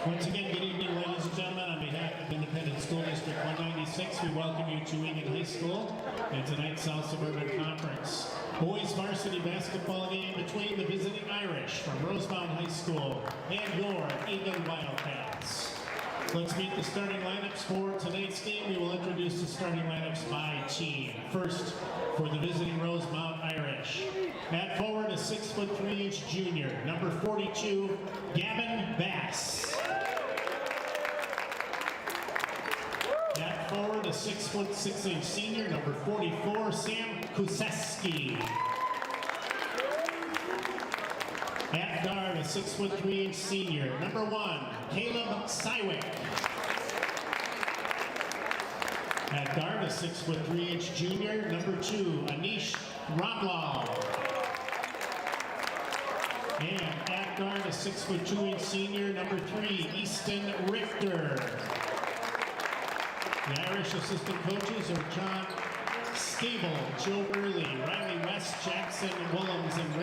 Once again, good evening, ladies and gentlemen. On behalf of Independent School District 196, we welcome you to Eagan High School and tonight's South Suburban Conference. Boys varsity basketball game between the visiting Irish from Rosemount High School and your Eagan Wildcats. Let's meet the starting lineups for tonight's game. We will introduce the starting lineups by team. First, for the visiting Rosemount Irish. At forward, a 6'3" junior, number 42, Gavin Bass. At forward, a 6'6" senior, number 44, Sam Kuseski. At guard, a 6'3" senior, number 1, Caleb Sywick. At guard, a 6'3" junior, number 2, Anish Ramlal. And at guard, a 6'2" senior, number 3, Easton Richter. The Irish assistant coaches are John Stable, Joe Burley, Riley West, Jackson Willems, and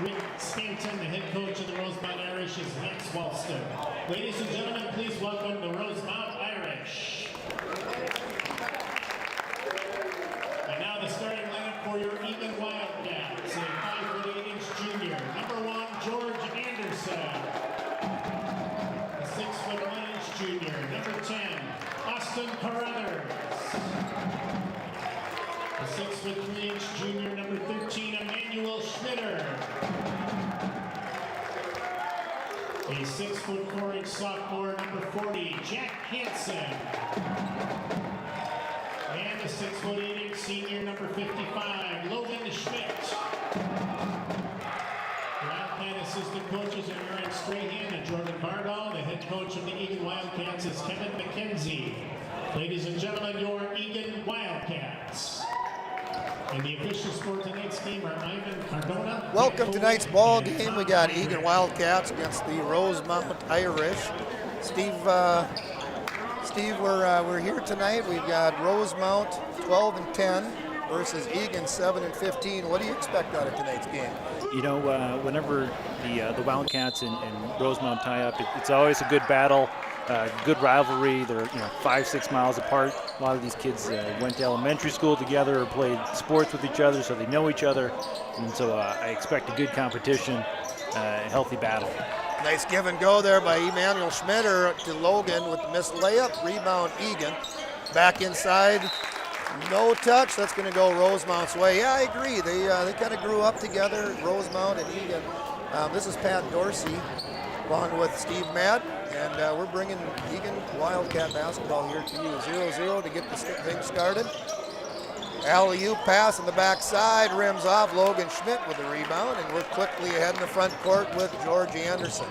Rick Stanton. The head coach of the Rosemount Irish is Lance Walston. Ladies and gentlemen, please welcome the Rosemount Irish. And now the starting lineup for your Eagan Wildcats. A 5'8" junior, number 1, George Anderson. A 6'1" junior, number 10, Austin Carruthers. A 6'3" junior, number 13, Emmanuel Schmitter. A 6'4" sophomore, number 40, Jack Hansen. And a 6'8" senior, number 55, Logan Schmidt. Wildcat assistant coaches are Aaron Strahan and Jordan Bardall. The head coach of the Eagan Wildcats is Kevin McKenzie. Ladies and gentlemen, your Eagan Wildcats. And the officials for tonight's game are Ivan Cardona. Welcome to tonight's ball game. We got Eagan Wildcats against the Rosemount Irish. Steve, we're here tonight. We've got Rosemount 12-10 versus Eagan 7-15. What do you expect out of tonight's game? You know, whenever the Wildcats and Rosemount tie up, it's always a good battle, good rivalry. They're 5-6 miles apart. A lot of these kids went to elementary school together or played sports with each other, so they know each other. And so I expect a good competition, a healthy battle. Nice give and go there by Emmanuel Schmitter to Logan with the missed layup. Rebound Eagan. Back inside. No touch. That's going to go Rosemount's way. Yeah, I agree. They kind of grew up together, Rosemount and Eagan. This is Pat Dorsey, along with Steve Matt, and we're bringing Eagan Wildcat basketball here to you. 0-0 to get this thing started. Alley-oop pass on the backside, rims off. Logan Schmidt with the rebound, and we're quickly ahead in the front court with George Anderson.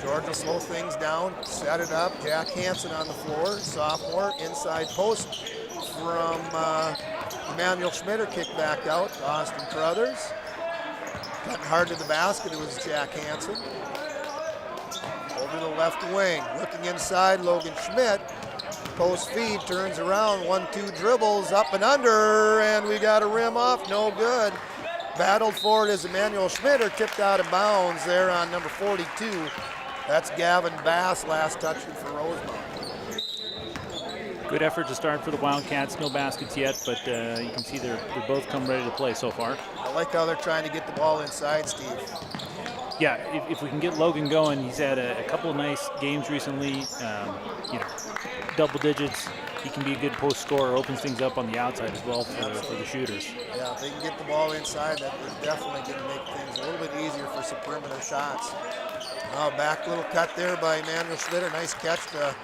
George will slow things down, set it up. Jack Hansen on the floor, sophomore, inside post from Emmanuel Schmitter, kicked back out to Austin Carruthers. Cutting hard to the basket, it was Jack Hansen. Over the left wing, looking inside, Logan Schmidt. Post feed, turns around, 1-2 dribbles, up and under, and we got a rim off, no good. Battled for it as Emmanuel Schmitter, tipped out of bounds there on number 42. That's Gavin Bass, last touching for Rosemount. Good effort to start for the Wildcats. No baskets yet, but you can see they're both come ready to play so far. I like how they're trying to get the ball inside, Steve. Yeah, if we can get Logan going, he's had a couple of nice games recently. Double digits. He can be a good post scorer. Opens things up on the outside as well for the shooters. Yeah, if they can get the ball inside, that is definitely going to make things a little bit easier for some perimeter shots. Back little cut there by Emmanuel Schmitter. Nice catch to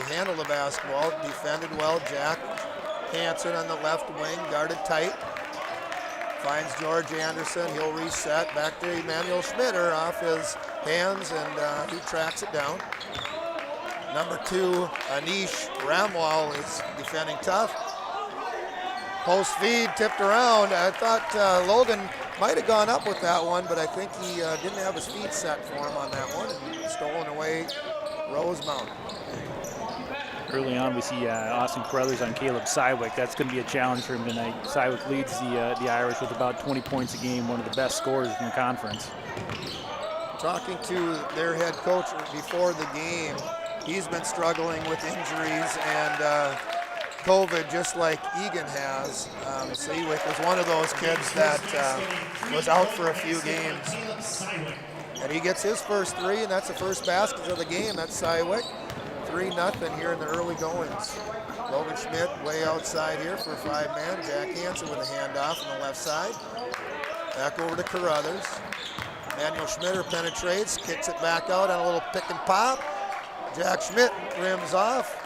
handle the basketball. Defended well. Jack Hansen on the left wing, guarded tight. Finds George Anderson. He'll reset back to Emmanuel Schmitter off his hands, and he tracks it down. Number 2, Anish Ramlal is defending tough. Post feed, tipped around. I thought Logan might have gone up with that one, but I think he didn't have his feet set for him on that one, and stolen away Rosemount. Early on, we see Austin Carruthers on Caleb Sywick. That's going to be a challenge for him tonight. Sywick leads the Irish with about 20 points a game, one of the best scorers in the conference. Talking to their head coach before the game, he's been struggling with injuries and COVID, just like Eagan has. Seawick was one of those kids that was out for a few games. And he gets his first three, and that's the first basket of the game. That's Seawick. 3-0 here in the early goings. Logan Schmidt way outside here for a 5-man. Jack Hansen with a handoff on the left side. Back over to Carruthers. Manuel Schmitter penetrates, kicks it back out on a little pick and pop. Jack Schmidt rims off.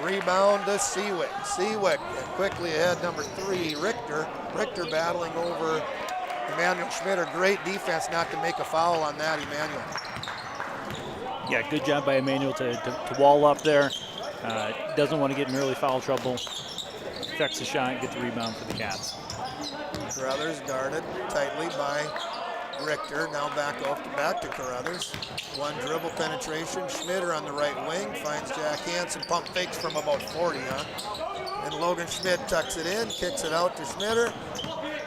Rebound to Seawick. Seawick quickly ahead, number 3, Richter. Richter battling over Emmanuel Schmitter. Great defense not to make a foul on that, Emmanuel. Yeah, good job by Emmanuel to wall up there. Doesn't want to get in early foul trouble. Affects the shot, gets the rebound for the Cats. Carruthers guarded tightly by Richter. Now back to Carruthers. One dribble penetration. Schmitter on the right wing finds Jack Hansen. Pump fakes from about 40, huh? And Logan Schmidt tucks it in, kicks it out to Schmitter.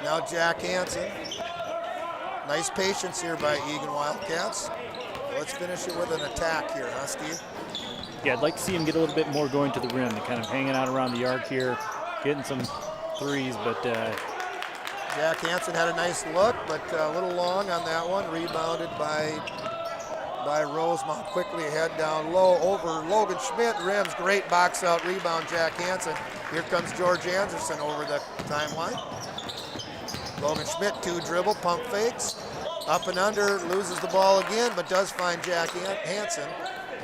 Now Jack Hansen. Nice patience here by Eagan Wildcats. Let's finish it with an attack here, huh, Steve? Yeah, I'd like to see him get a little bit more going to the rim. They're kind of hanging out around the arc here, getting some threes, but Jack Hansen had a nice look, but a little long on that one. Rebounded by Rosemount. Quickly ahead down low over Logan Schmidt. Rims, great box out rebound, Jack Hansen. Here comes George Anderson over the timeline. Logan Schmidt, 2 dribble, pump fakes. Up and under, loses the ball again, but does find Jack Hansen.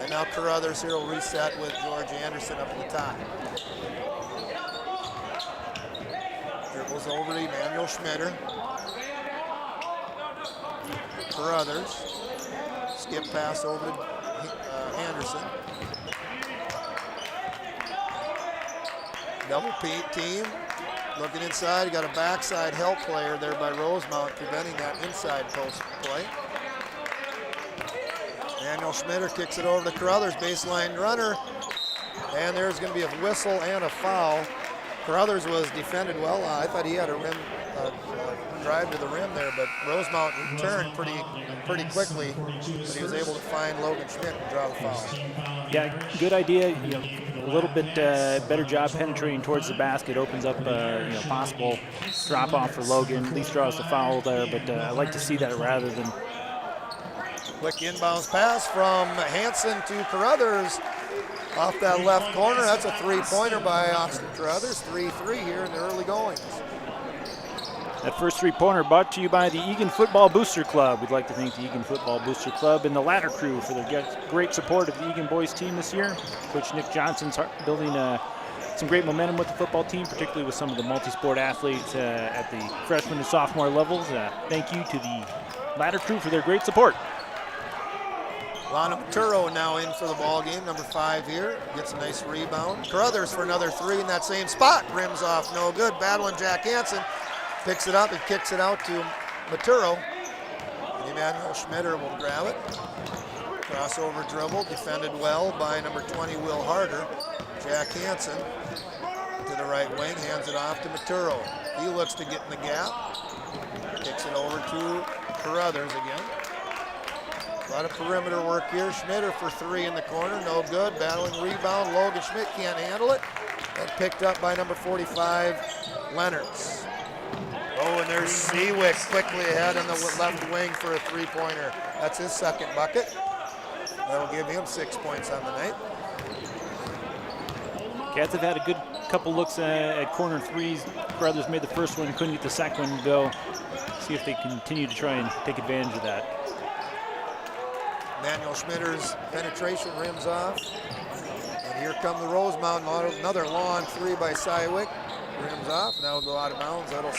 And now Carruthers here will reset with George Anderson up at the top. Dribbles over to Emmanuel Schmitter. Carruthers. Skip pass over to Anderson. Double team. Looking inside, you got a backside help player there by Rosemount preventing that inside post play. Emmanuel Schmitter kicks it over to Carruthers, baseline runner. And there's going to be a whistle and a foul. Carruthers was defended well. I thought he had a rim drive to the rim there, but Rosemount returned pretty quickly. But he was able to find Logan Schmidt and draw the foul. Yeah, good idea. You know, a little bit better job penetrating towards the basket opens up possible drop off for Logan. At least draws the foul there, but I like to see that rather than. Quick inbounds pass from Hansen to Carruthers. Off that left corner, that's a 3-pointer by Austin Carruthers. 3-3 here in the early goings. That first 3-pointer brought to you by the Eagan Football Booster Club. We'd like to thank the Eagan Football Booster Club and the Ladder Crew for their great support of the Eagan boys team this year. Coach Nick Johnson's building some great momentum with the football team, particularly with some of the multi-sport athletes at the freshman and sophomore levels. Thank you to the Ladder Crew for their great support. Lana Maturo now in for the ball game, number 5 here. Gets a nice rebound. Carruthers for another 3 in that same spot. Rims off, no good. Battling Jack Hansen. Picks it up and kicks it out to Maturo. Emmanuel Schmitter will grab it. Crossover dribble, defended well by number 20, Will Harder. Jack Hansen to the right wing, hands it off to Maturo. He looks to get in the gap. Kicks it over to Carruthers again. A lot of perimeter work here. Schmitter for 3 in the corner, no good. Battling rebound, Logan Schmidt can't handle it. And picked up by number 45, Leonards. Oh, and there's Seawick quickly ahead on the left wing for a 3-pointer. That's his second bucket. That'll give him 6 points on the night. Cats have had a good couple looks at corner threes. Carruthers made the first one, couldn't get the second one to go. See if they continue to try and take advantage of that. Emmanuel Schmitter's penetration rims off. And here come the Rosemount. Another long 3 by Seawick. Rims off, and that'll go out of bounds. That'll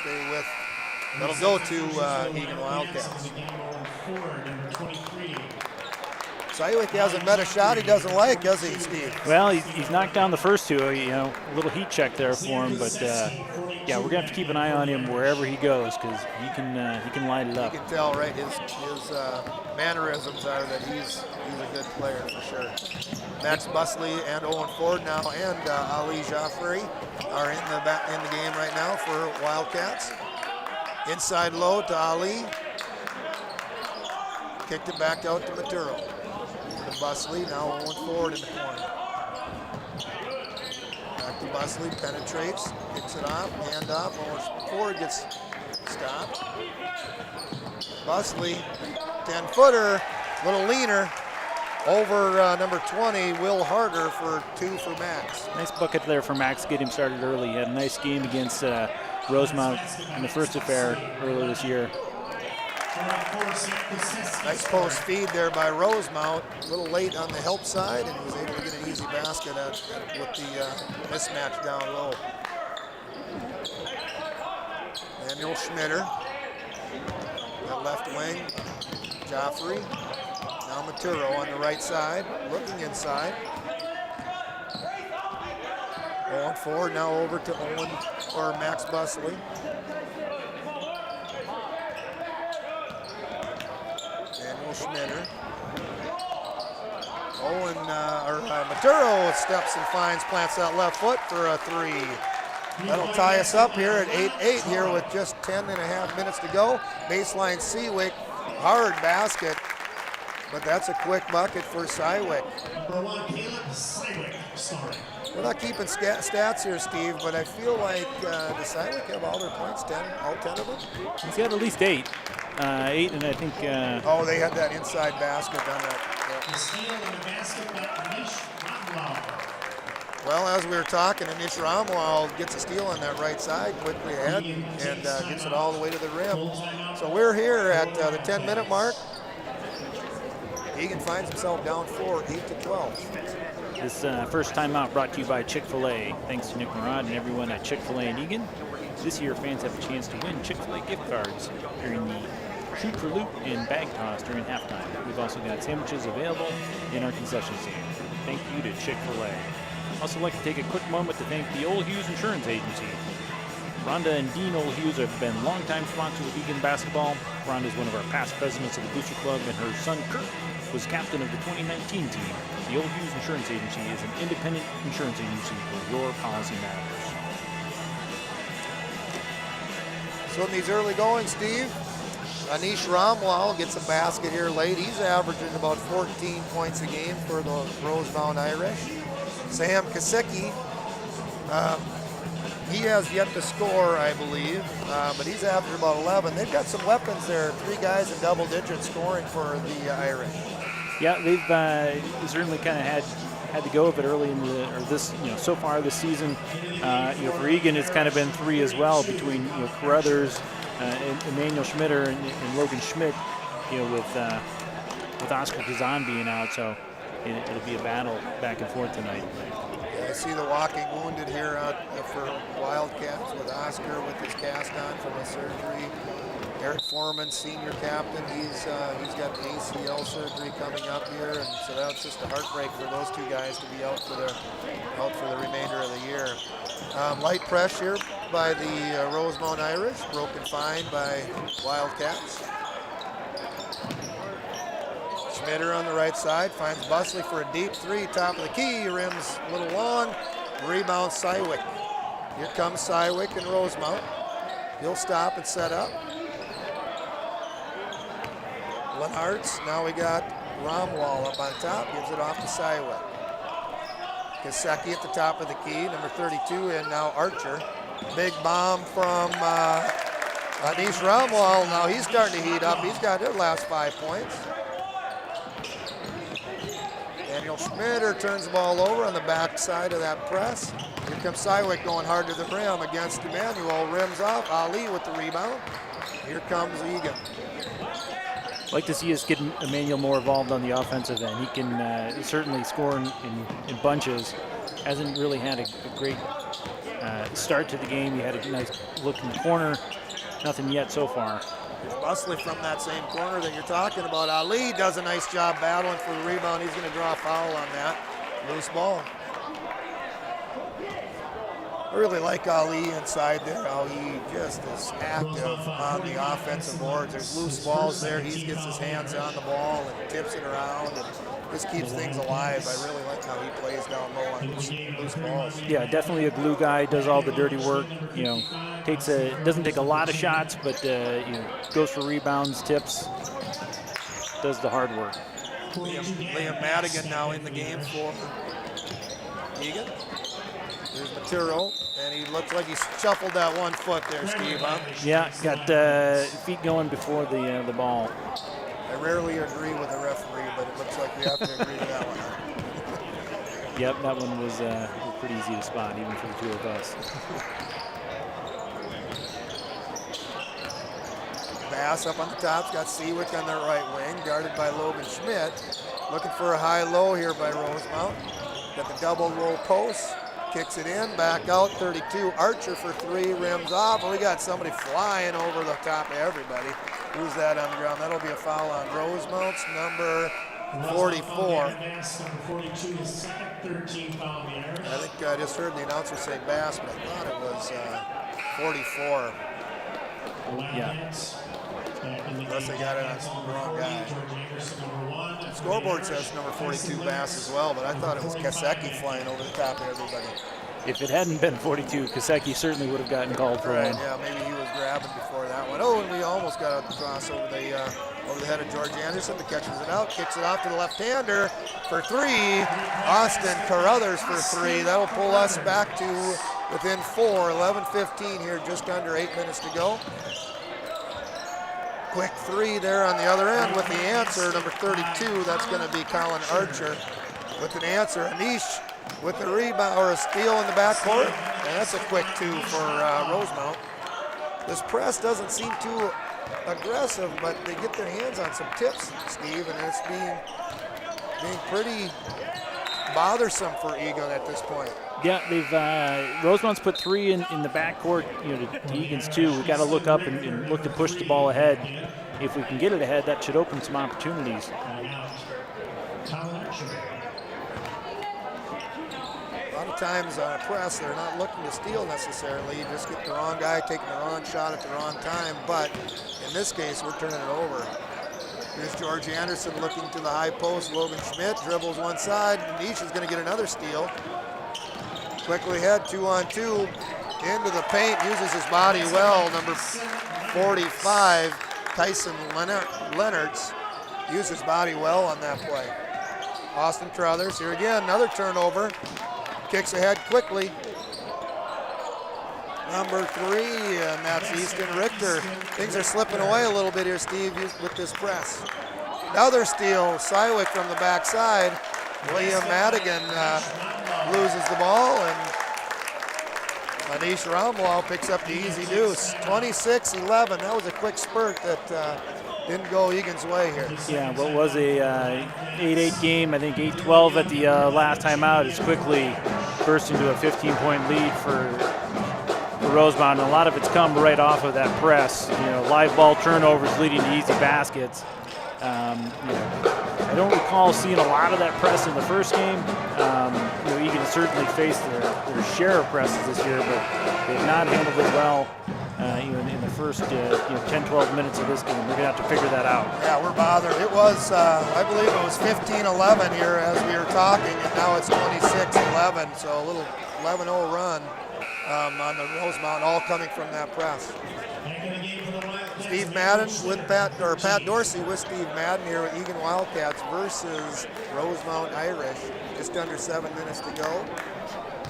go to Eagan Wildcats. Seawick hasn't met a shot he doesn't like, does he, Steve? Well, he's knocked down the first 2, a little heat check there for him, but yeah, we're gonna have to keep an eye on him wherever he goes because he can light it up. You can tell, right? His mannerisms are that he's a good player for sure. Max Busley and Owen Ford now, and Ali Jaffrey are in the game right now for Wildcats. Inside low to Ali. kicked it back out to Maturo. To Busley, now going forward in the corner. Back to Busley, penetrates, kicks it off, hand off, Owens forward, gets stopped. Busley, 10-footer, little leaner, over number 20, Will Harder for 2 for Max. Nice bucket there for Max, get him started early. He had a nice game against Rosemount in the first affair earlier this year. Nice post feed there by Rosemount, a little late on the help side, and was able to get an easy basket with the mismatch down low. Daniel Schmitter, that left wing, Joffrey. Now Maturo on the right side, looking inside. Going forward, now over to Owen or Max Busley. Daniel Schmitter. Owen Maturo steps and finds, plants that left foot for a 3. That'll tie us up here at 8-8 here with just 10.5 minutes to go. Baseline Seawick, hard basket. But that's a quick bucket for Sywick. Number 1, Caleb Sywick, starting. We're not keeping stats here, Steve, but I feel like does Sywick have all their points, all 10 of them? He's got at least 8. 8, and I think... oh, they had that inside basket on that. The steal in the basket by Anish Ramlal. Well, as we were talking, Anish Ramlal gets a steal on that right side, quickly ahead, and gets it all the way to the rim. So we're here at the 10-minute mark. Eagan finds himself down 4, 8-12. This first timeout brought to you by Chick-fil-A. Thanks to Nick Murad and everyone at Chick-fil-A in Eagan. This year, fans have a chance to win Chick-fil-A gift cards during the Shoot for Loot and Bag Toss during halftime. We've also got sandwiches available in our concession stand. Thank you to Chick-fil-A. Also like to take a quick moment to thank the Old Hughes Insurance Agency. Rhonda and Dean Old Hughes have been longtime sponsors of Eagan basketball. Rhonda is one of our past presidents of the Booster Club, and her son Kurt was captain of the 2019 team. The Old Hughes Insurance Agency is an independent insurance agency where your policy matters. So in these early going, Steve, Anish Ramlal gets a basket here late. He's averaging about 14 points a game for the Rosemount Irish. Sam Kasicki, he has yet to score, I believe, but he's averaging about 11. They've got some weapons there, 3 guys in double digits scoring for the Irish. Yeah, they've certainly kind of had to go of it early in this, so far this season. For Eagan, it's kind of been 3 as well between Carruthers, Emmanuel Schmitter, and Logan Schmidt. With Oscar Kazan being out, so it'll be a battle back and forth tonight. Yeah, I see the walking wounded here out for Wildcats with Oscar with his cast on from a surgery. Eric Foreman, senior captain, he's got ACL surgery coming up here, and so that's just a heartbreak for those 2 guys to be out for the remainder of the year. Light pressure by the Rosemount Irish, broken fine by Wildcats. Schmitter on the right side finds Busley for a deep 3, top of the key, rims a little long, rebound Sywick. Here comes Sywick and Rosemount. He'll stop and set up. Lenhartz, now we got Ramlal up on top, gives it off to Sywick. Kasecki at the top of the key, number 32, and now Archer. Big bomb from Anish Ramlal. Now he's starting to heat up. He's got his last 5 points. Daniel Schmitter turns the ball over on the back side of that press. Here comes Sywick going hard to the rim against Emmanuel. Rims off. Ali with the rebound. Here comes Eagan. I'd like to see us get Emmanuel more involved on the offensive end. He can certainly score in bunches. Hasn't really had a great start to the game. He had a nice look in the corner. Nothing yet so far. Busley from that same corner that you're talking about. Ali does a nice job battling for the rebound. He's going to draw a foul on that. Loose ball. I really like Ali inside there, how he just is active on the offensive boards. There's loose balls there. He gets his hands on the ball and tips it around and just keeps things alive. I really like how he plays down low on loose balls. Yeah, definitely a glue guy, does all the dirty work. Doesn't take a lot of shots, but goes for rebounds, tips. does the hard work. Liam Madigan now in the game for Eagan. There's Maturo, and he looks like he shuffled that 1 foot there, Steve, huh? Yeah, got feet going before the ball. I rarely agree with a referee, but it looks like we have to agree to that one. Yep, that one was pretty easy to spot, even for the two of us. Bass up on the top, got Seawick on the right wing, guarded by Logan Schmidt. Looking for a high-low here by Rosemount. Got the double low post, kicks it in, back out, 32. Archer for 3, rims off. We got somebody flying over the top of everybody. Who's that on the ground? That'll be a foul on Rosemount's number 44. Number 42 is second, 13 foul on the Irish. I think I just heard the announcer say Bass, but I thought it was 44. Wildcats. Unless they got it on the wrong guy. The scoreboard says number 42 Bass as well, but I thought it was Kaseki flying over the top of everybody. If it hadn't been 42, Kaseki certainly would have gotten called for Right, one. yeah, maybe he was grabbing before that one. Oh, and we almost got a cross over the head of George Anderson. The catches it out, kicks it off to the left-hander for 3. Austin Carruthers for 3. That'll pull us back to within 4. 11:15 here, just under 8 minutes to go. Quick 3 there on the other end with the answer, number 32. That's going to be Colin Archer with an answer. Anish with the rebound, or a steal in the backcourt. And that's a quick 2 for Rosemount. This press doesn't seem too aggressive, but they get their hands on some tips, Steve, and it's being pretty bothersome for Eagan at this point. Yeah, they've Rosemount's put 3 in the backcourt, to Egan's 2. We've got to look up and look to push the ball ahead. If we can get it ahead, that should open some opportunities. A lot of times on a press, they're not looking to steal necessarily. You just get the wrong guy taking the wrong shot at the wrong time. But in this case, we're turning it over. Here's George Anderson looking to the high post. Logan Schmidt dribbles one side. Niche is going to get another steal. Quickly ahead, 2-on-2. Into the paint, uses his body well. Number 45, Tyson Leonards, used his body well on that play. Austin Carruthers, here again, another turnover. Kicks ahead quickly. Number 3, and that's Easton Richter. Things are slipping away a little bit here, Steve, with this press. Another steal, Sywick from the backside. Liam Madigan loses the ball, and Anish Ramlal picks up the easy deuce. 26-11, that was a quick spurt that didn't go Egan's way here. Yeah, what was a 8-8 game, I think 8-12 at the last time out, is quickly burst into a 15-point lead for Rosemount, and a lot of it's come right off of that press. Live ball turnovers leading to easy baskets. I don't recall seeing a lot of that press in the first game. Eagan certainly faced their share of presses this year, but they've not handled it well in the first 10-12 minutes of this game. We're going to have to figure that out. Yeah, we're bothered. It was, I believe it was 15-11 here as we were talking, and now it's 26-11, so a little 11-0 run on the Rosemount, all coming from that press. Steve Madden with Pat Dorsey with Steve Madden here with Eagan Wildcats versus Rosemount Irish. Just under 7 minutes to go.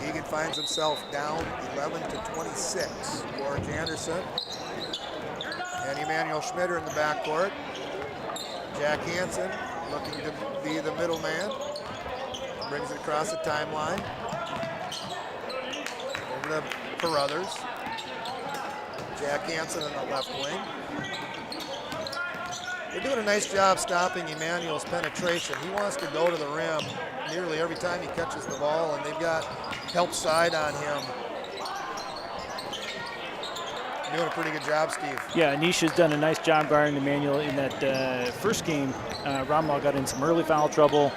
Eagan finds himself down 11-26. George Anderson and Emmanuel Schmidt are in the backcourt. Jack Hansen looking to be the middleman. Brings it across the timeline. Over to Carruthers. Jack Hansen in the left wing. They're doing a nice job stopping Emmanuel's penetration. He wants to go to the rim nearly every time he catches the ball, and they've got help side on him. Doing a pretty good job, Steve. Yeah, Anisha's done a nice job guarding Emmanuel in that first game. Ramlal got in some early foul trouble.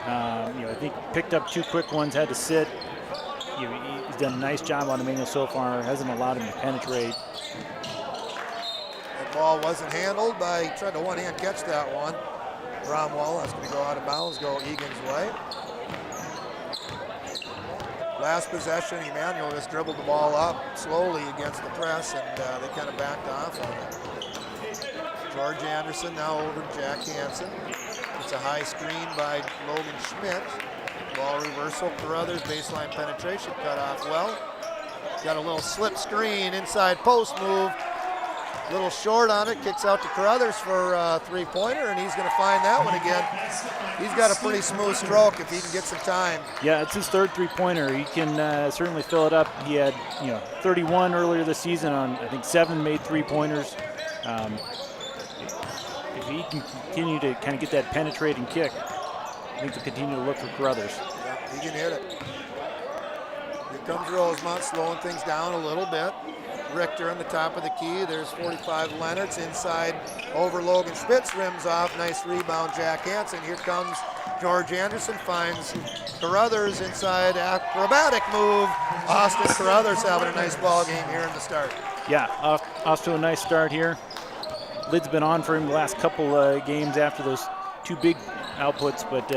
I think picked up 2 quick ones, had to sit. He's done a nice job on Emmanuel so far, hasn't allowed him to penetrate. That ball wasn't handled by, he tried to one-hand catch that one. Bromwell, that's going to go out of bounds, go Egan's way. Last possession, Emmanuel just dribbled the ball up slowly against the press, and they kind of backed off on it. George Anderson now over to Jack Hansen. It's a high screen by Logan Schmidt. Ball reversal. Carruthers baseline penetration cut off well. Got a little slip screen inside post move. Little short on it. Kicks out to Carruthers for a three-pointer, and he's going to find that one again. He's got a pretty smooth stroke if he can get some time. Yeah, it's his third three-pointer. He can certainly fill it up. He had 31 earlier this season on, I think, 7 made three-pointers. If he can continue to kind of get that penetrating kick, I think they'll continue to look for Carruthers. Yeah, he can hit it. Here comes Rosemount, slowing things down a little bit. Richter on the top of the key. There's 45 Leonards inside over Logan Spitz, rims off. Nice rebound, Jack Hansen. Here comes George Anderson, finds Carruthers inside, acrobatic move. Austin Carruthers having a nice ball game here in the start. Yeah, off to a nice start here. Lid's been on for him the last couple games after those 2 big outputs, but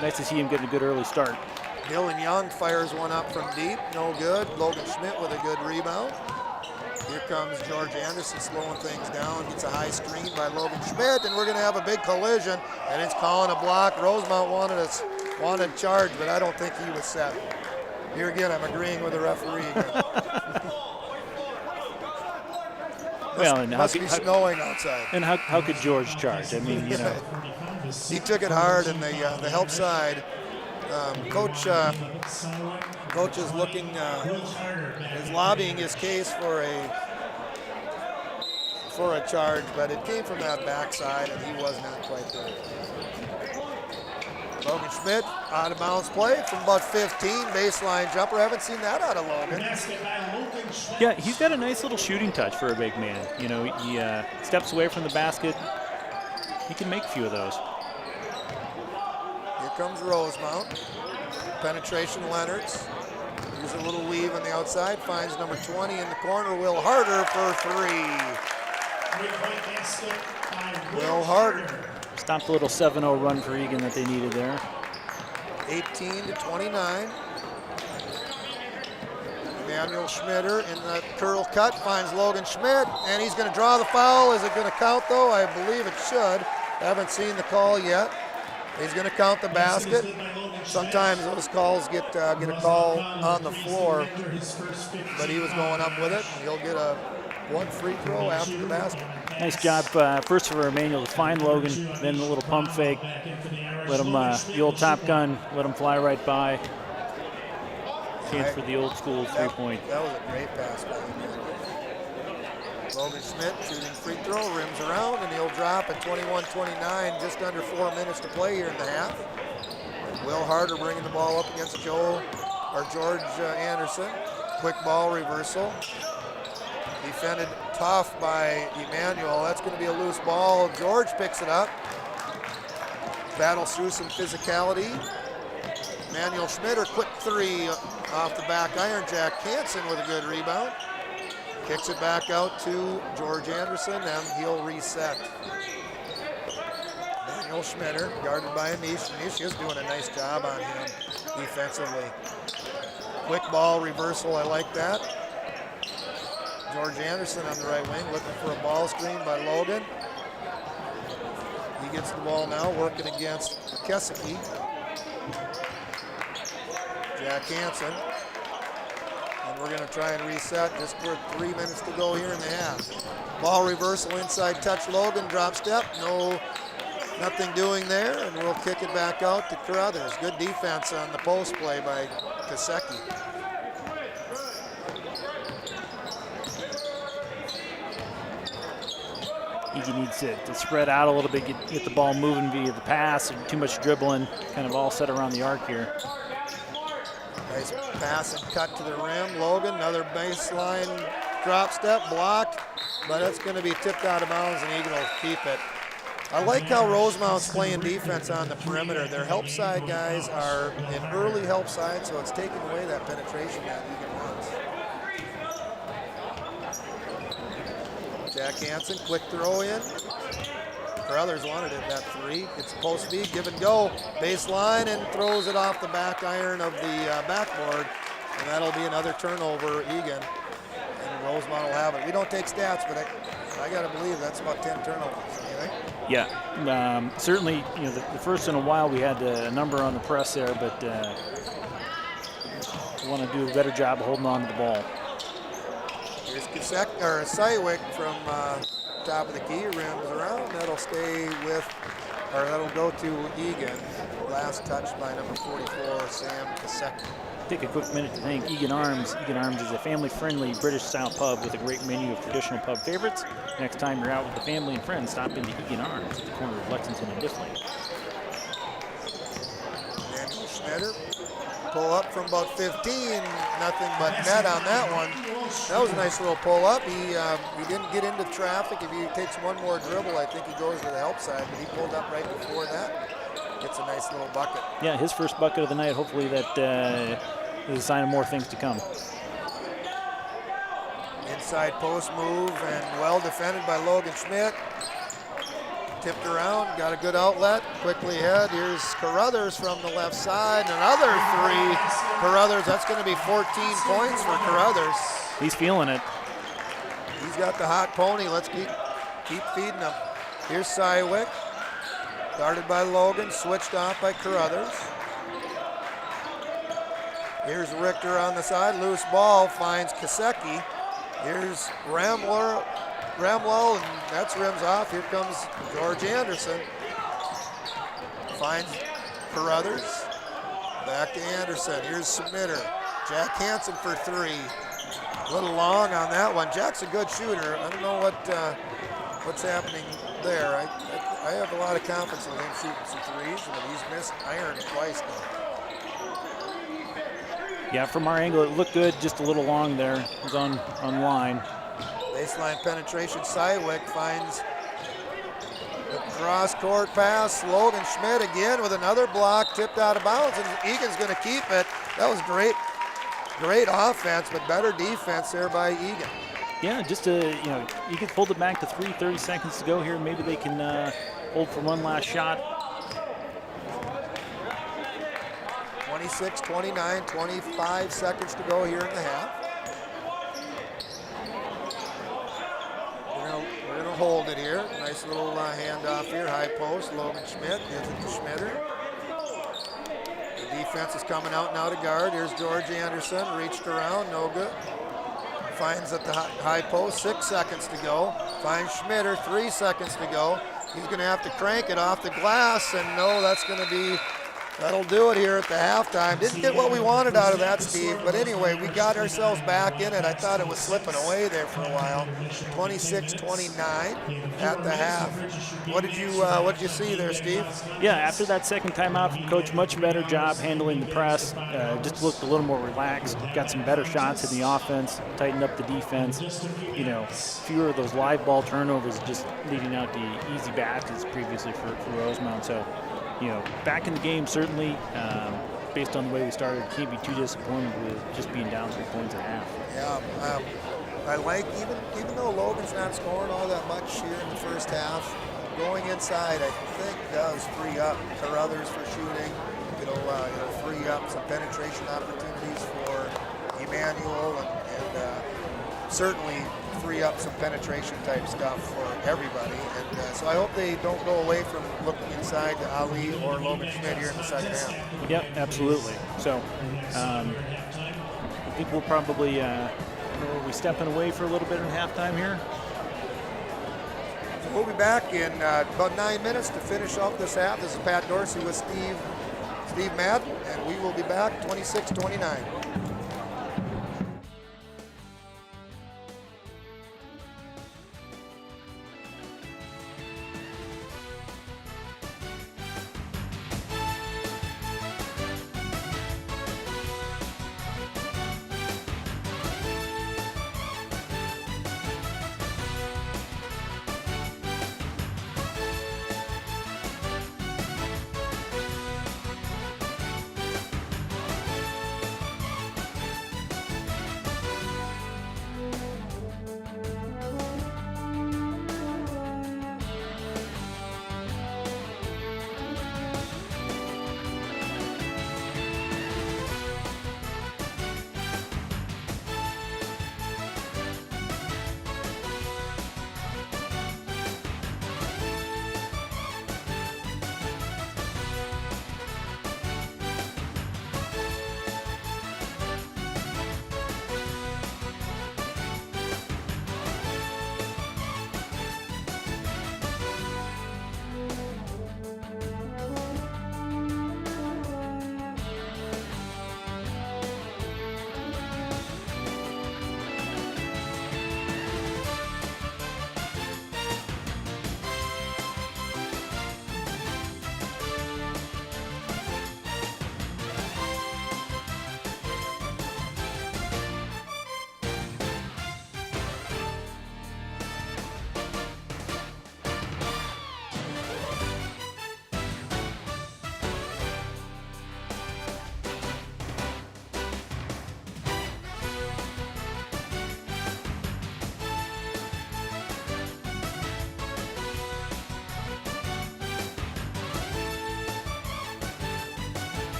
nice to see him getting a good early start. Dylan Young fires one up from deep, no good. Logan Schmidt with a good rebound. Here comes George Anderson slowing things down. Gets a high screen by Logan Schmidt, and we're going to have a big collision, and it's calling a block. Rosemount wanted charge, but I don't think he was set. Here again, I'm agreeing with the referee again. must be snowing outside. And how could George charge? I mean, He took it hard, and the help side. Coach is looking, is lobbying his case for a charge, but it came from that backside, and he was not quite there. Logan Schmidt, out of bounds play from about 15, baseline jumper. I haven't seen that out of Logan. Yeah, he's got a nice little shooting touch for a big man. He steps away from the basket. He can make a few of those. Here comes Rosemount. Penetration Leonards. Here's a little weave on the outside. Finds number 20 in the corner. Will Harder for 3. Will Harder. Stopped a little 7-0 run for Eagan that they needed there. 18-29. Emmanuel Schmitter in the curl cut finds Logan Schmidt, and he's going to draw the foul. Is it going to count though? I believe it should. Haven't seen the call yet. He's going to count the basket. Sometimes those calls get a call on the floor, but he was going up with it. He'll get one free throw after the basket. Nice job first for Emmanuel to find Logan, then a little pump fake. Let him, the old Top Gun, let him fly right by. Chance for the old school three-point. That was a great pass by him. Logan Schmidt shooting free throw, rims around, and he'll drop at 21-29, just under 4 minutes to play here in the half. Will Harder bringing the ball up against George Anderson. Quick ball reversal. Defended tough by Emmanuel. That's going to be a loose ball. George picks it up. Battles through some physicality. Emmanuel Schmidt, quick 3 off the back iron. Jack Hansen with a good rebound. Kicks it back out to George Anderson, and he'll reset. Emmanuel Schmitter, guarded by Anish. Anish is doing a nice job on him defensively. Quick ball reversal, I like that. George Anderson on the right wing, looking for a ball screen by Logan. He gets the ball now, working against Kesicki. Jack Hansen. And we're going to try and reset just for 3 minutes to go here in the half. Ball reversal, inside touch. Logan, drop step. Nothing doing there, and we'll kick it back out to Carruthers. Good defense on the post play by Kesicki. He needs to spread out a little bit, get the ball moving via the pass, and too much dribbling, kind of all set around the arc here. Nice pass and cut to the rim. Logan, another baseline drop step, blocked, but it's going to be tipped out of bounds, and Eagan will keep it. I like how Rosemount's playing defense on the perimeter. Their help side guys are in early help side, so it's taking away that penetration that Eagan wants. Jack Hansen, quick throw in. Carruthers wanted it, that 3. It's post speed, give and go. Baseline, and throws it off the back iron of the backboard. And that'll be another turnover, Eagan. And Rosemount will have it. We don't take stats, but I got to believe that's about 10 turnovers. You think? Yeah, certainly. The first in a while we had a number on the press there, but we want to do a better job of holding on to the ball. Here's Sywick from top of the key, rims around. That'll stay with, or that'll go to Eagan. Last touch by number 44, Sam Kasecki. Take a quick minute to thank Eagan Arms. Eagan Arms is a family-friendly British-style pub with a great menu of traditional pub favorites. Next time you're out with the family and friends, stop into Eagan Arms at the corner of Lexington and Diffley. Daniel Schmitter, pull up from about 15, nothing but net on that one. That was a nice little pull up. He didn't get into traffic. If he takes one more dribble, I think he goes to the help side, but he pulled up right before that. Gets a nice little bucket. Yeah, his first bucket of the night. Hopefully that is a sign of more things to come. Inside post move and well defended by Logan Schmidt. Tipped around, got a good outlet, quickly ahead. Here's Carruthers from the left side, and another three. Carruthers, that's going to be 14 points for Carruthers. He's feeling it. He's got the hot pony. Let's keep feeding him. Here's Sywick. Started by Logan, switched off by Carruthers. Here's Richter on the side, loose ball, finds Kasecki. Here's Ramwell, and that's rims off. Here comes George Anderson. Finds Carruthers. Back to Anderson. Here's Submitter. Jack Hansen for three. A little long on that one. Jack's a good shooter. I don't know what's happening there. I have a lot of confidence in him shooting some threes, but he's missed iron twice now. Yeah, from our angle, it looked good, just a little long there. It was on line. Baseline penetration, Sywick finds the cross-court pass. Logan Schmidt again with another block, tipped out of bounds, and Egan's going to keep it. That was great offense, but better defense there by Eagan. Yeah, just Egan pulled it back to 30 seconds to go here. Maybe they can hold for one last shot. 26, 29, 25 seconds to go here in the half. We're gonna hold it here. Nice little handoff here, high post. Logan Schmidt gives it to Schmitter. The defense is coming out now to guard. Here's George Anderson, reached around, no good. Finds at the high post, 6 seconds to go. Finds Schmitter, 3 seconds to go. He's gonna have to crank it off the glass, and no, that'll do it here at the halftime. Didn't get what we wanted out of that, Steve, but anyway, we got ourselves back in it. I thought it was slipping away there for a while. 26-29 at the half. What did you see there, Steve? Yeah, after that second timeout from Coach, much better job handling the press. Just looked a little more relaxed. Got some better shots in the offense, tightened up the defense. Fewer of those live ball turnovers, just leading out to easy baskets previously for Rosemount. So, back in the game, certainly, based on the way we started, can't be too disappointed with just being down 3 points at half. Yeah, I like, even though Logan's not scoring all that much here in the first half, going inside, I think, does free up Carruthers for shooting. It'll free up some penetration opportunities for Emmanuel, and certainly free up some penetration type stuff for everybody. And so I hope they don't go away from looking inside to Ali or Logan Schmidt here in the second half. Yep, absolutely. So I think we'll probably are we stepping away for a little bit in halftime here? So we'll be back in about 9 minutes to finish off this half. This is Pat Dorsey with Steve Madden, and we will be back 26-29.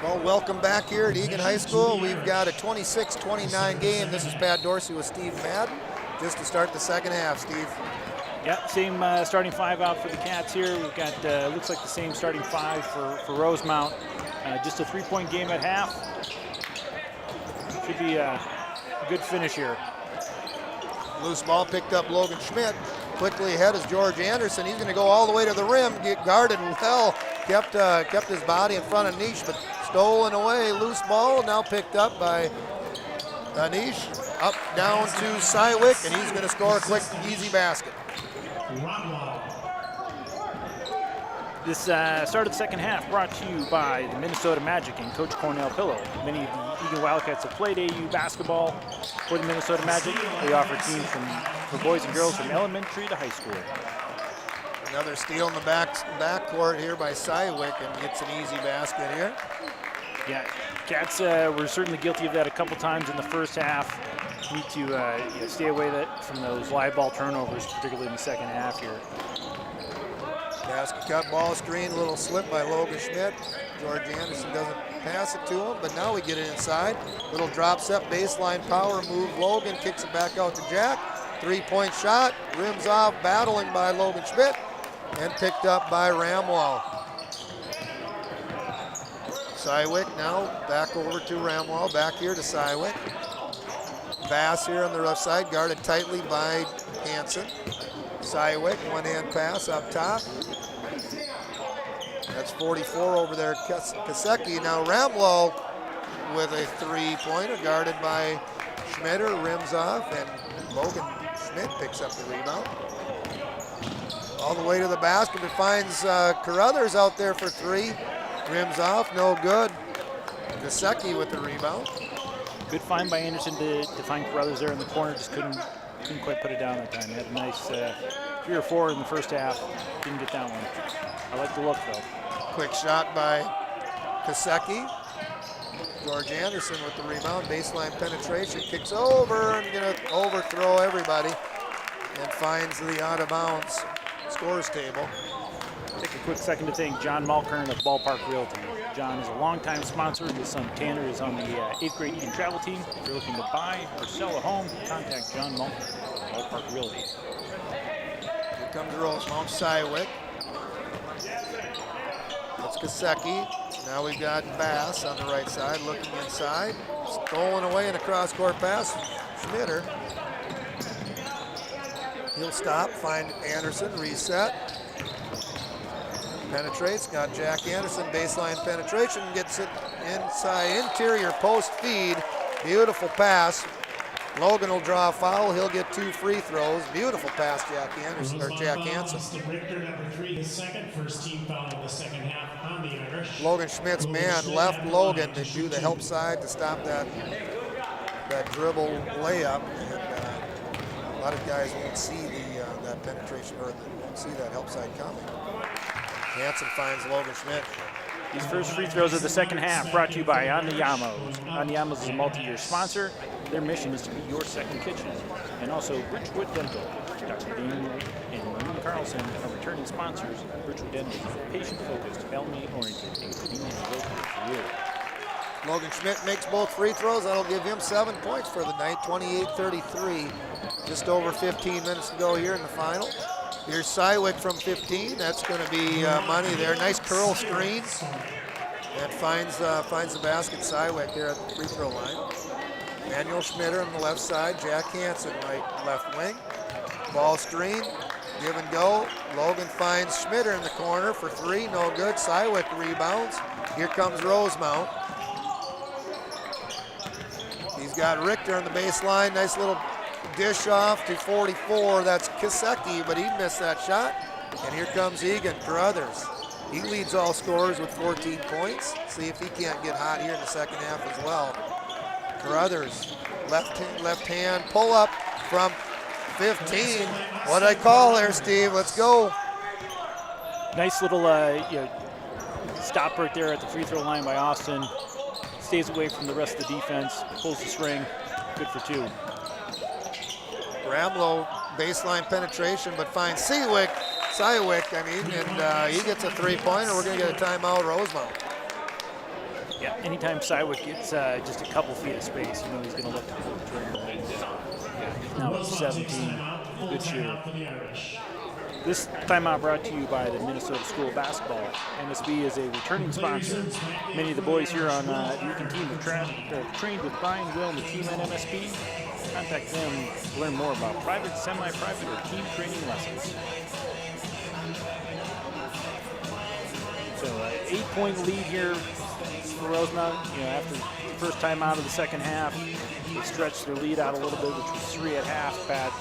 Well, welcome back here at Eagan High School. We've got a 26-29 game. This is Pat Dorsey with Steve Madden, just to start the second half. Steve. Yeah, same starting five out for the Cats here. We've got, looks like the same starting five for Rosemount. Just a 3-point game at half. Should be a good finish here. Loose ball picked up Logan Schmidt. Quickly ahead is George Anderson. He's going to go all the way to the rim, get guarded well. Kept his body in front of Nish, but stolen away. Loose ball now picked up by Nish. Up down to Sywick, and he's going to score a quick, easy basket. This start of the second half brought to you by the Minnesota Magic and Coach Cornell Pillow. Many of the Eagan Wildcats have played AU basketball for the Minnesota Magic. They offer teams for boys and girls from elementary to high school. Another steal in the backcourt here by Sywick, and gets an easy basket here. Yeah, Cats were certainly guilty of that a couple times in the first half. Need to stay away from those live ball turnovers, particularly in the second half here. Basket cut, ball screen, little slip by Logan Schmidt. George Anderson doesn't pass it to him, but now we get it inside. Little drop step, baseline power move. Logan kicks it back out to Jack. 3-point shot, rims off, battling by Logan Schmidt, and picked up by Ramwall. Sywick now back over to Ramwall, back here to Sywick. Bass here on the left side, guarded tightly by Hansen. Sywick, one-hand pass up top. That's 44 over there, Kasecki. Now Ramlow with a 3-pointer, guarded by Schmitter, rims off, and Logan Schmidt picks up the rebound. All the way to the basket, it finds Carruthers out there for 3. Rims off, no good. Kasecki with the rebound. Good find by Anderson to find Carruthers there in the corner, just couldn't quite put it down that time. He had a nice 3 or 4 in the first half. Didn't get that one. I like the look though. Quick shot by Kasecki. George Anderson with the rebound. Baseline penetration. Kicks over and going to overthrow everybody. And finds the out of bounds scores table. Take a quick second to thank John Malkern of Ballpark Realty. John is a longtime sponsor. His son Tanner is on the 8th grade Eagan travel team. If you're looking to buy or sell a home, contact John Malkern of Ballpark Realty. Here comes Rosemount, Sywick. That's Kasecki. Now we've got Bass on the right side, looking inside. Stolen away in a cross-court pass. Schmitter. He'll stop, find Anderson, reset. Penetrates, got Jack Anderson, baseline penetration, gets it inside, interior post feed. Beautiful pass. Logan will draw a foul, he'll get 2 free throws. Beautiful pass, Jack Anderson, or Jack Hansen. Richter, number 3, his second, first team foul in the second half on the Irish. Logan Schmidt's man left Logan to do the help side to stop that dribble layup. And, a lot of guys won't see that penetration, or won't see that help side coming. Hansen finds Logan Schmidt. These first free throws of the second half brought to you by Anayamos. Anayamos is a multi-year sponsor. Their mission is to be your second kitchen. And also Birchwood Dental. Dr. Dean and Maureen Carlson are returning sponsors. Birchwood Dental is patient-focused, family-oriented, and conveniently located for you. Logan Schmidt makes both free throws. That'll give him 7 points for the night, 28-33. Just over 15 minutes to go here in the final. Here's Sywick from 15. That's going to be money there. Nice curl screen. And finds the basket. Sywick there at the free throw line. Manuel Schmitter on the left side. Jack Hansen right left wing. Ball screen. Give and go. Logan finds Schmitter in the corner for 3. No good. Sywick rebounds. Here comes Rosemount. He's got Richter on the baseline. Nice little dish off to 44. That's Kasecki, but he missed that shot. And here comes Eagan, Carruthers. He leads all scorers with 14 points. See if he can't get hot here in the second half as well. Carruthers, left hand pull up from 15. What did I call there, Steve? Let's go. Nice little stop right there at the free throw line by Austin. Stays away from the rest of the defense, pulls the string, good for 2. Ramlow baseline penetration, but finds Sywick, and he gets a 3-pointer. We're going to get a timeout, Rosemount. Yeah, anytime Sywick gets just a couple feet of space, you know he's going to look to pull the trigger. He's now at 17. Good shooter. This timeout brought to you by the Minnesota School of Basketball. MSB is a returning sponsor. Many of the boys here on the Eagan team have trained with Brian, Will, and the team at MSB. Contact them to learn more about private, semi-private, or team training lessons. So 8-point lead here for Rosemount. You know, after the first time out of the second half, they stretched their lead out a little bit, which was 3 at half. Pat,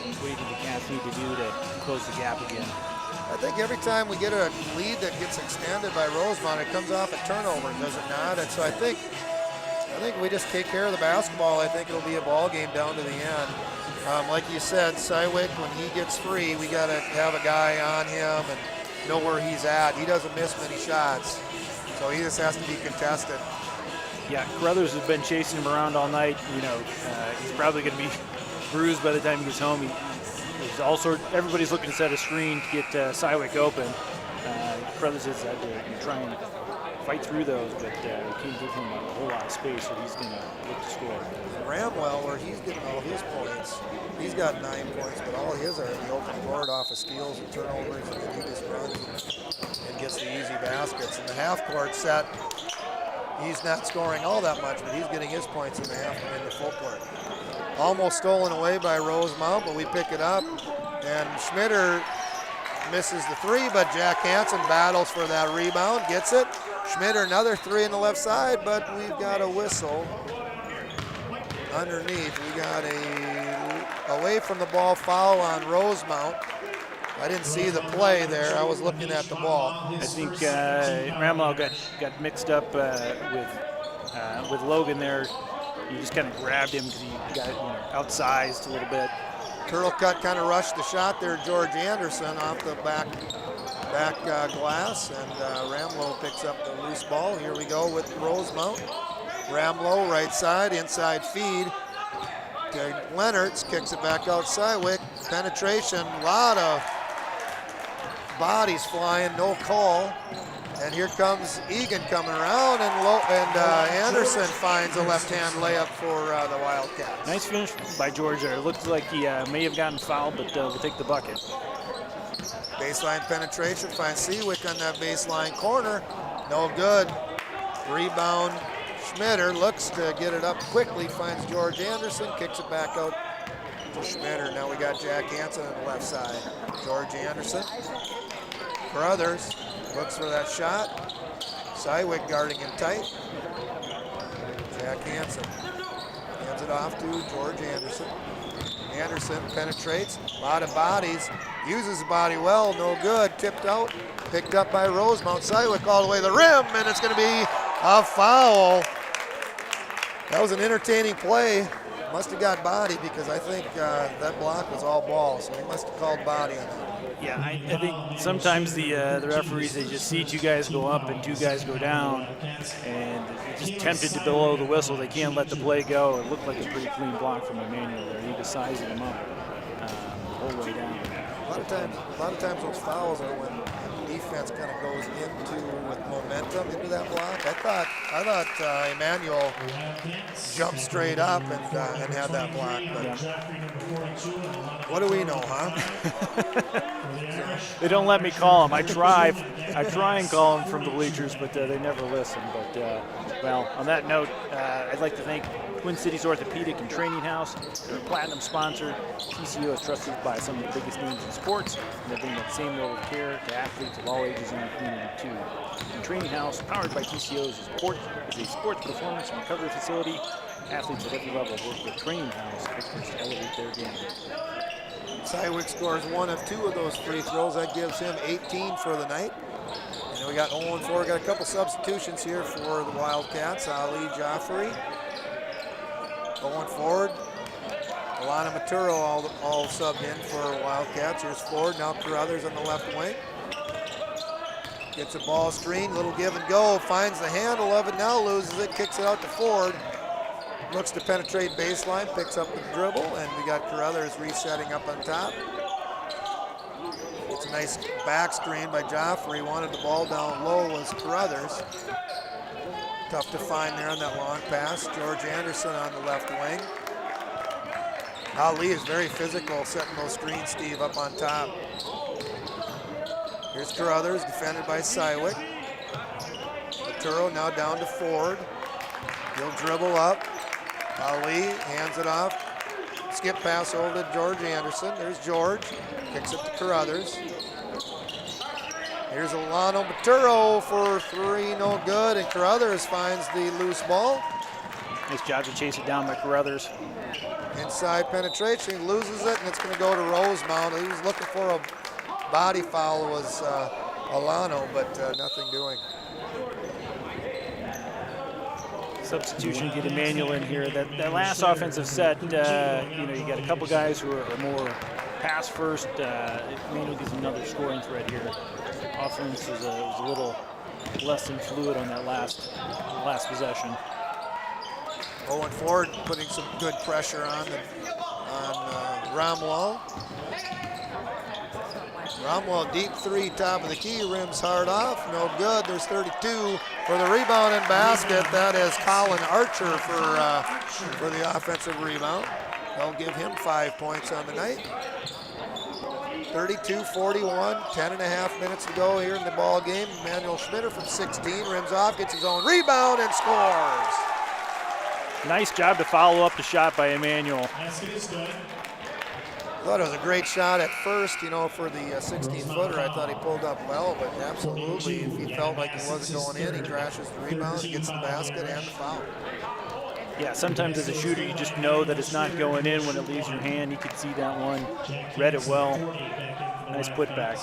what do you think the Cats need to do to close the gap again? I think every time we get a lead that gets extended by Rosemount, it comes off a turnover, does it not? And so I think we just take care of the basketball. I think it'll be a ball game down to the end. Like you said, Sywick, when he gets free, we got to have a guy on him and know where he's at. He doesn't miss many shots, so he just has to be contested. Yeah, Carruthers has been chasing him around all night. You know, he's probably going to be bruised by the time he gets home. There's all sorts. Everybody's looking to set a screen to get Sywick open. Carruthers has had to try and fight through those, but can't give him a whole lot of space, so he's going to look to score. Ramwell, where he's getting all his points, he's got 9 points, but all his are in the open court off of steals and turnovers, and then he just runs and gets the easy baskets. In the half-court set, he's not scoring all that much, but he's getting his points in the half and in the full court. Almost stolen away by Rosemount, but we pick it up, and Schmitter misses the 3, but Jack Hansen battles for that rebound, gets it. Schmitter another 3 on the left side, but we've got a whistle underneath. We got a away from the ball foul on Rosemount. I didn't see the play there. I was looking at the ball. I think Ramwell got mixed up with Logan there. You just kind of grabbed him because he got outsized a little bit. Curl cut kind of rushed the shot there. George Anderson off the back glass, and Ramlow picks up the loose ball. Here we go with Rosemount. Ramlow right side, inside feed. Leonards kicks it back out Sywick. Penetration, a lot of bodies flying, no call. And here comes Eagan coming around, and Anderson finds a left-hand layup for the Wildcats. Nice finish by George there. It looked like he may have gotten fouled, but we'll take the bucket. Baseline penetration, finds Sywick on that baseline corner. No good. Rebound, Schmitter looks to get it up quickly, finds George Anderson, kicks it back out to Schmitter. Now we got Jack Hansen on the left side. George Anderson. Carruthers looks for that shot. Sywick guarding him tight. Jack Hansen hands it off to George Anderson. Anderson penetrates, a lot of bodies, uses the body well, no good, tipped out, picked up by Rosemount. Sywick all the way to the rim, and it's going to be a foul. That was an entertaining play. Must have got body because I think that block was all ball, so he must have called body on that. Yeah, I think sometimes the referees, they just see 2 guys go up and 2 guys go down, and they're just tempted to blow the whistle. They can't let the play go. It looked like a pretty clean block from Emmanuel there. He was sizing him up the whole way down. A lot of times those fouls are when defense kind of goes with momentum into that block. I thought Emmanuel jumped straight up and had that block. But what do we know, huh? They don't let me call him. I try and call him from the bleachers, but they never listen. But well, on that note, I'd like to thank Twin Cities Orthopedic and Training House. They're a platinum sponsor. TCU is trusted by some of the biggest names in sports, and they bring that same level of care to athletes of all ages in the community too. And Training House, powered by TCU, is a sports performance and recovery facility. Athletes at every level work with Training House experts to elevate their game. Sywick scores 1 of 2 of those free throws. That gives him 18 for the night. And we got 0-4. Got a couple substitutions here for the Wildcats. Ali Jaffrey going forward. Alana Maturo all subbed in for Wildcats. Here's Ford. Now Carruthers on the left wing. Gets a ball screen. Little give and go. Finds the handle of it. Now loses it. Kicks it out to Ford. Looks to penetrate baseline, picks up the dribble, and we got Carruthers resetting up on top. It's a nice back screen by Joffrey. Wanted the ball down low was Carruthers. Tough to find there on that long pass. George Anderson on the left wing. Ali is very physical, setting those screens, Steve, up on top. Here's Carruthers, defended by Sywick. Maturo now down to Ford. He'll dribble up. Ali hands it off. Skip pass over to George Anderson. There's George. Kicks it to Carruthers. Here's Alano Maturo for three, no good. And Carruthers finds the loose ball. Nice job to chase it down by Carruthers. Inside penetration, he loses it, and it's going to go to Rosemount. He was looking for a body foul, was Alano, but nothing doing. Substitution, get Emmanuel in here. That last offensive set, you got a couple guys who are more pass first. Emmanuel gives another scoring thread here. Offense was a little less than fluid on that last possession. Owen Ford putting some good pressure on Romwell. Romwell deep three, top of the key, rims hard off, no good. There's 32 for the rebound and basket. That is Colin Archer for the offensive rebound. They'll give him 5 points on the night. 32-41, 10.5 minutes to go here in the ball game. Emmanuel Schmitter from 16, rims off, gets his own rebound and scores. Nice job to follow up the shot by Emmanuel. Thought it was a great shot at first, for the 16-footer. I thought he pulled up well, but absolutely, if he felt like he wasn't going in, he crashes the rebound, gets the basket and the foul. Yeah, sometimes as a shooter, you just know that it's not going in when it leaves your hand. You could see that one, read it well. Nice putback.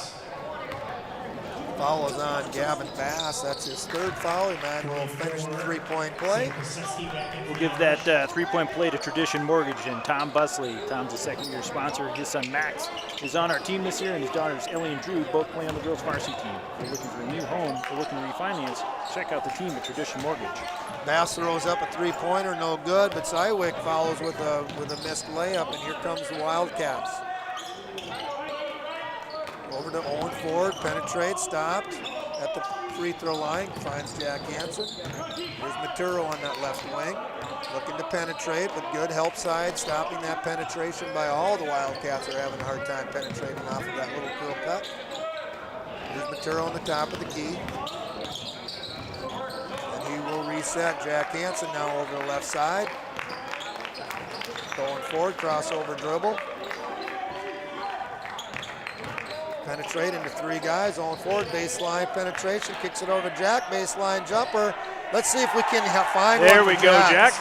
Foul is on Gavin Bass. That's his third foul. Emmanuel will finish the three-point play. We'll give that three-point play to Tradition Mortgage and Tom Busley. Tom's a second-year sponsor. His son Max is on our team this year, and his daughters Ellie and Drew both play on the girls' varsity team. If you're looking for a new home or looking to refinance, check out the team at Tradition Mortgage. Bass throws up a three-pointer, no good, but Sywick follows with a missed layup, and here comes the Wildcats. Over to Owen Ford, penetrates, stopped at the free throw line, finds Jack Hansen. There's Maturo on that left wing, looking to penetrate, but good help side, stopping that penetration by all. The Wildcats are having a hard time penetrating off of that little curl cut. There's Maturo on the top of the key. And he will reset. Jack Hansen now over the left side. Going forward, crossover dribble. Penetrate into three guys, Owen Ford, baseline penetration, kicks it over to Jack, baseline jumper. Let's see if we can find one. There we go, Jack.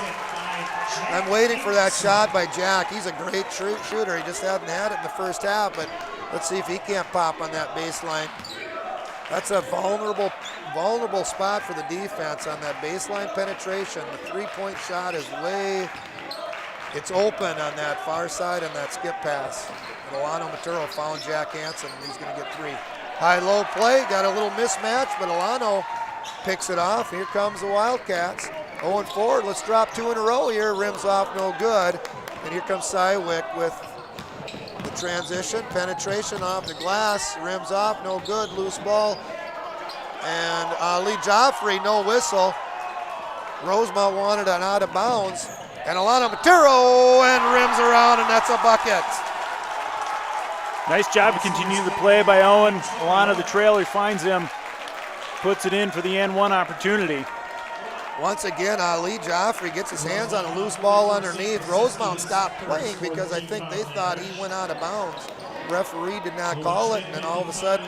I'm waiting for that shot by Jack. He's a great shooter. He just hadn't had it in the first half, but let's see if he can't pop on that baseline. That's a vulnerable spot for the defense on that baseline penetration. The three-point shot is it's open on that far side on that skip pass. Alano Maturo found Jack Hansen, and he's going to get three. High-low play, got a little mismatch, but Alano picks it off. Here comes the Wildcats. Owen Ford, let's drop two in a row here. Rims off, no good. And here comes Sywick with the transition. Penetration off the glass, rims off, no good. Loose ball. And Ali Joffrey, no whistle. Rosemount wanted an out of bounds. And Alano Maturo, and rims around, and that's a bucket. Nice job to continue the play by Owen. Alano, the trailer, finds him, puts it in for the N1 opportunity. Once again, Ali Joffrey gets his hands on a loose ball underneath. Rosemount stopped playing because I think they thought he went out of bounds. Referee did not call it, and then all of a sudden,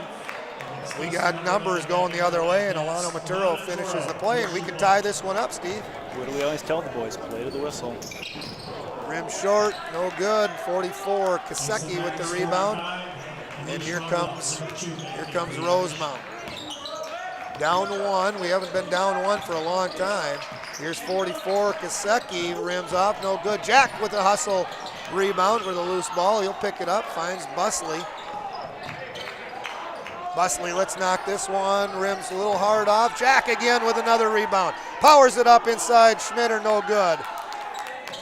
we got numbers going the other way, and Alano Maturo finishes the play, and we can tie this one up, Steve. What do we always tell the boys? Play to the whistle. Rim short, no good. 44, Kasecki with the rebound. And here comes Rosemount. Down one. We haven't been down one for a long time. Here's 44, Kasecki, rims off, no good. Jack with a hustle rebound with a loose ball. He'll pick it up, finds Busley. Busley, let's knock this one. Rims a little hard off. Jack again with another rebound. Powers it up inside. Schmitter, no good.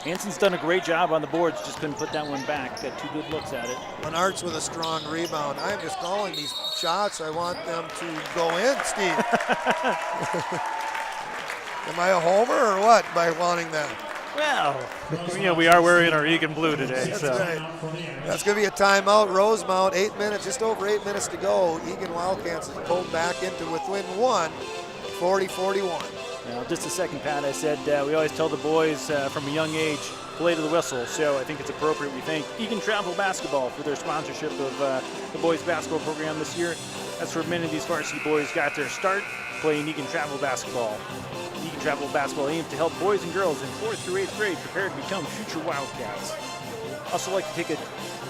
Hansen's done a great job on the boards, just couldn't put that one back. Got two good looks at it. Menard's with a strong rebound. I'm just calling these shots. I want them to go in, Steve. Am I a homer or what by wanting that? Well, we are wearing our Eagan blue today. That's so. right. That's going to be a timeout. Rosemount, 8 minutes, just over 8 minutes to go. Eagan Wildcats is pulled back into within one, 40-41. Now, just a second, Pat. I said we always tell the boys from a young age, play to the whistle. So I think it's appropriate we thank Eagan Travel Basketball for their sponsorship of the boys basketball program this year. That's where many of these varsity boys got their start, playing Eagan Travel Basketball. Eagan Travel Basketball aims to help boys and girls in 4th through 8th grade prepare to become future Wildcats. Also like to take a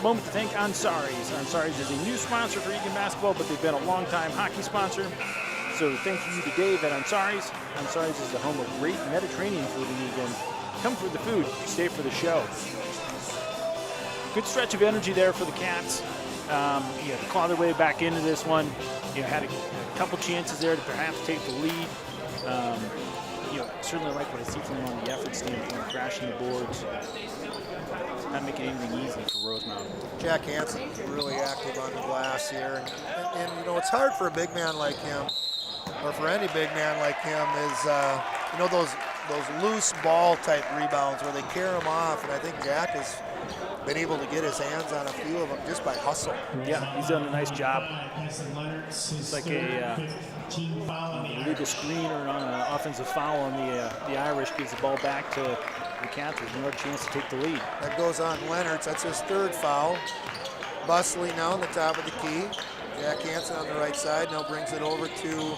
moment to thank Ansaris. Ansaris is a new sponsor for Eagan Basketball, but they've been a long-time hockey sponsor. So thank you to Dave at Ansaris. Ansaris is the home of great Mediterranean food in Eagan. Come for the food, stay for the show. Good stretch of energy there for the Cats. To claw their way back into this one. Had a couple chances there to perhaps take the lead. Certainly like what I see from them on the effort standpoint, crashing the boards, not making anything easy for Rosemount. Jack Hansen is really active on the glass here. And it's hard for a big man like him, or for any big man like him, is, those loose ball type rebounds where they carry them off. And I think Jack has been able to get his hands on a few of them just by hustle. Yeah, he's done a nice job. It's like a illegal screen or an offensive foul on the Irish, gives the ball back to the Cats. There's no chance to take the lead. That goes on Leonards. That's his third foul. Busley now on the top of the key. Jack Hansen on the right side now brings it over to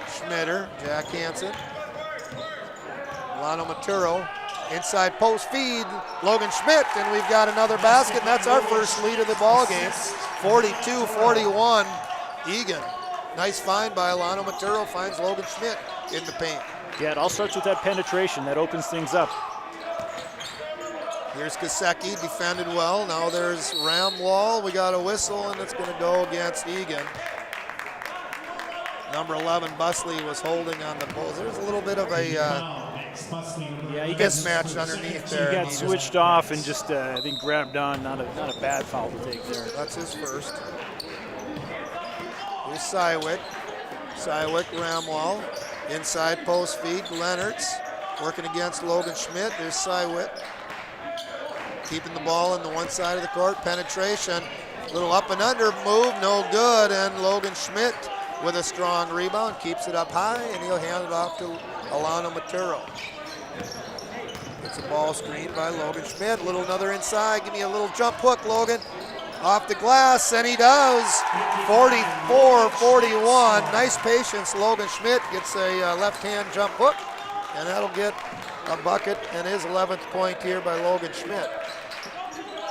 Schmitter. Jack Hansen. Lano Maturo. Inside post feed, Logan Schmidt, and we've got another basket, and that's our first lead of the ball game. 42-41, Eagan. Nice find by Alano Maturo, finds Logan Schmidt in the paint. Yeah, it all starts with that penetration. That opens things up. Here's Kasecki, defended well. Now there's Ramwall. We got a whistle, and it's going to go against Eagan. Number 11, Busley, was holding on the post. There's a little bit of a mismatch underneath there. He got switched off and just, I think, grabbed on. Not a bad foul to take there. That's his first. Here's Sywick. Sywick, Ramwall. Inside post feed, Leonards. Working against Logan Schmidt. There's Sywick. Keeping the ball on the one side of the court. Penetration. Little up and under move, no good. And Logan Schmidt with a strong rebound. Keeps it up high, and he'll hand it off to Alano Maturo. It's a ball screen by Logan Schmidt. Another inside. Give me a little jump hook, Logan. Off the glass, and he does. 44-41. Nice patience. Logan Schmidt gets a left-hand jump hook, and that'll get a bucket and his 11th point here by Logan Schmidt.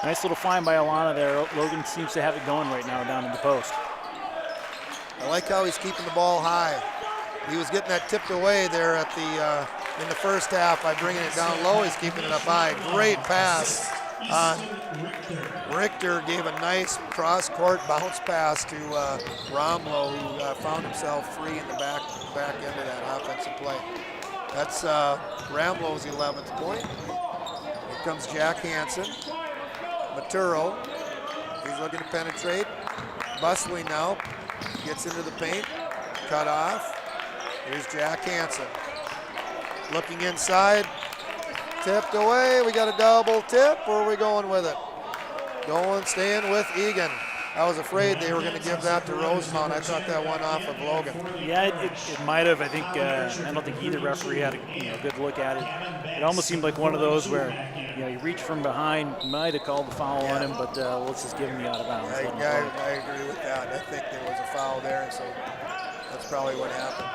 Nice little find by Alana there. Logan seems to have it going right now down in the post. I like how he's keeping the ball high. He was getting that tipped away there at in the first half by bringing it down low. He's keeping it up high. Great pass. Richter gave a nice cross-court bounce pass to Romlo, who found himself free in the back end of that offensive play. That's Ramlo's 11th point. Here comes Jack Hansen. Maturo, he's looking to penetrate. Busley now gets into the paint, cut off. Here's Jack Hansen. Looking inside, tipped away. We got a double tip, or are we going with it? Staying with Eagan. I was afraid they were going to give that to Rosemount. I thought that one off of Logan. Yeah, it might have. I think I don't think either referee had a good look at it. It almost seemed like one of those where you reach from behind, might have called the foul on him, but let's just give him the out of bounds. I agree with that. I think there was a foul there, and so that's probably what happened.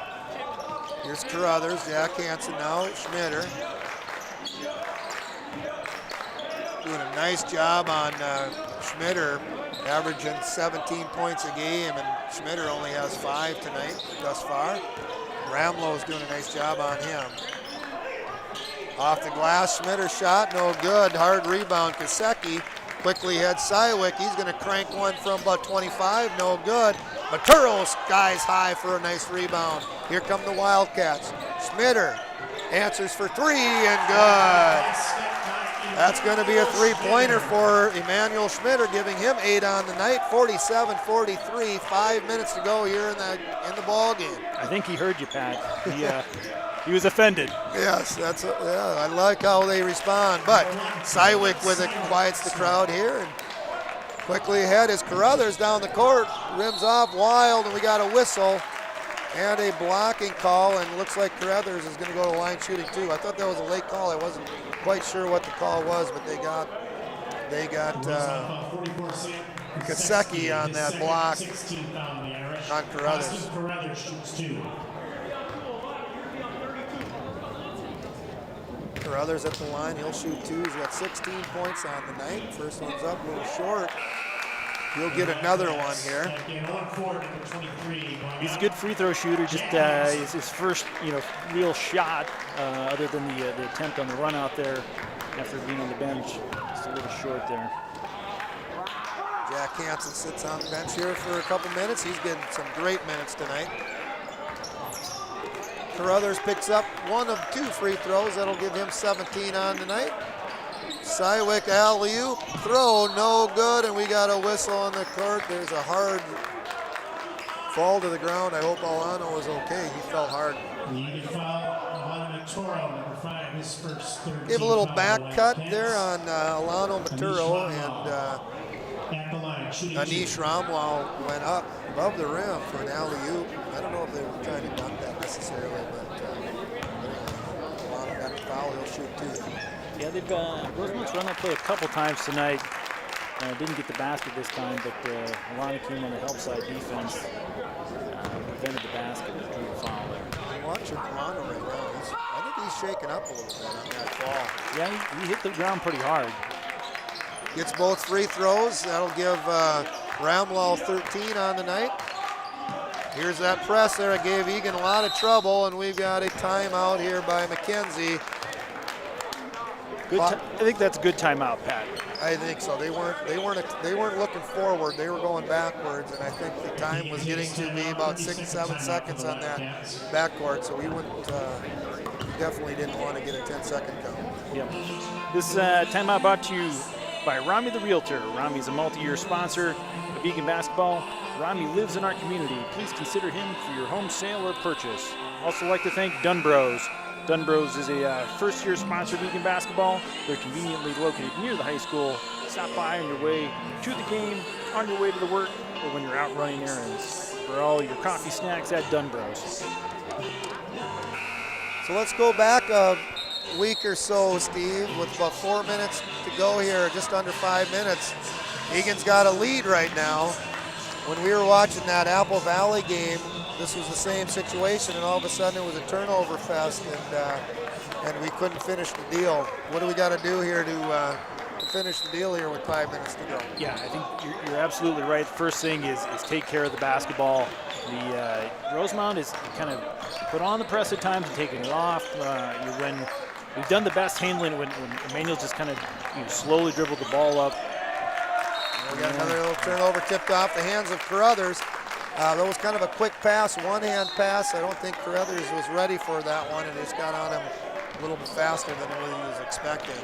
Here's Carruthers, Jack Hansen now, Schmitter. Doing a nice job on Schmitter, averaging 17 points a game, and Schmitter only has 5 tonight thus far. Ramlo's doing a nice job on him. Off the glass, Schmitter shot, no good. Hard rebound, Kasecki quickly heads Sywick. He's going to crank one from about 25, no good. Maturo skies high for a nice rebound. Here come the Wildcats. Schmitter answers for 3 and good. That's going to be a three-pointer for Emmanuel Schmitter, giving him 8 on the night. 47-43, 5 minutes to go here in the ball game. I think he heard you, Pat. He was offended. Yes, yeah, I like how they respond. But Sywick with it quiets the crowd here. And quickly ahead is Carruthers down the court. Rims off Wild, and we got a whistle and a blocking call. And looks like Carruthers is going to go to line shooting too. I thought that was a late call. I wasn't quite sure what the call was, but they got Kasecki on that block on Carruthers. Carruthers at the line, he'll shoot 2. He's got 16 points on the night. First one's up, a little short. He'll get another one here. He's a good free throw shooter. Just his first, real shot, other than the attempt on the run out there after being on the bench. Just a little short there. Jack Hansen sits on the bench here for a couple minutes. He's getting some great minutes tonight. Carruthers picks up 1 of 2 free throws. That'll give him 17 on tonight. Sywick alley-oop throw, no good, and we got a whistle on the court. There's a hard fall to the ground. I hope Alano is okay. He fell hard. Gave a little back cut there on Alano Maturo, and Anish Ramwal went up above the rim for an alley-oop. I don't know if they were trying to dunk that necessarily, but Alano got the foul. He'll shoot 2. Yeah, they've Rosemount's run that play a couple times tonight. Didn't get the basket this time, but Alana came on the help side defense, prevented the basket and drew the foul there. I'm watching Alana right now. I think he's shaking up a little bit on that fall. Yeah, he hit the ground pretty hard. Gets both free throws. That'll give Ramwell 13 on the night. Here's that press there. It gave Eagan a lot of trouble, and we've got a timeout here by McKenzie. I think that's a good timeout, Pat. I think so. They weren't looking forward. They were going backwards, and I think the time was getting to be about 6-7 seconds on that backcourt. So we definitely didn't want to get a 10-second count. Yep. This timeout brought to you by Rami the Realtor. Rami is a multi-year sponsor of Eagan basketball. Rami lives in our community. Please consider him for your home sale or purchase. Also like to thank Dunbros. Dunbros is a first-year sponsor of Eagan basketball. They're conveniently located near the high school. Stop by on your way to the game, on your way to the work, or when you're out running errands. For all your coffee snacks at Dunbros. So let's go back a week or so, Steve, with about 4 minutes to go here, just under 5 minutes. Eagan's got a lead right now. When we were watching that Apple Valley game, this was the same situation, and all of a sudden it was a turnover fest, and we couldn't finish the deal. What do we got to do here to finish the deal here with 5 minutes to go? Yeah, I think you're absolutely right. The first thing is take care of the basketball. The Rosemount is kind of put on the press at times and taking it off. When we've done the best handling when Emmanuel just kind of slowly dribbled the ball up. And we got another little turnover tipped off the hands of Carruthers. That was kind of a quick pass, one-hand pass. I don't think Carruthers was ready for that one, and just got on him a little bit faster than he was expecting.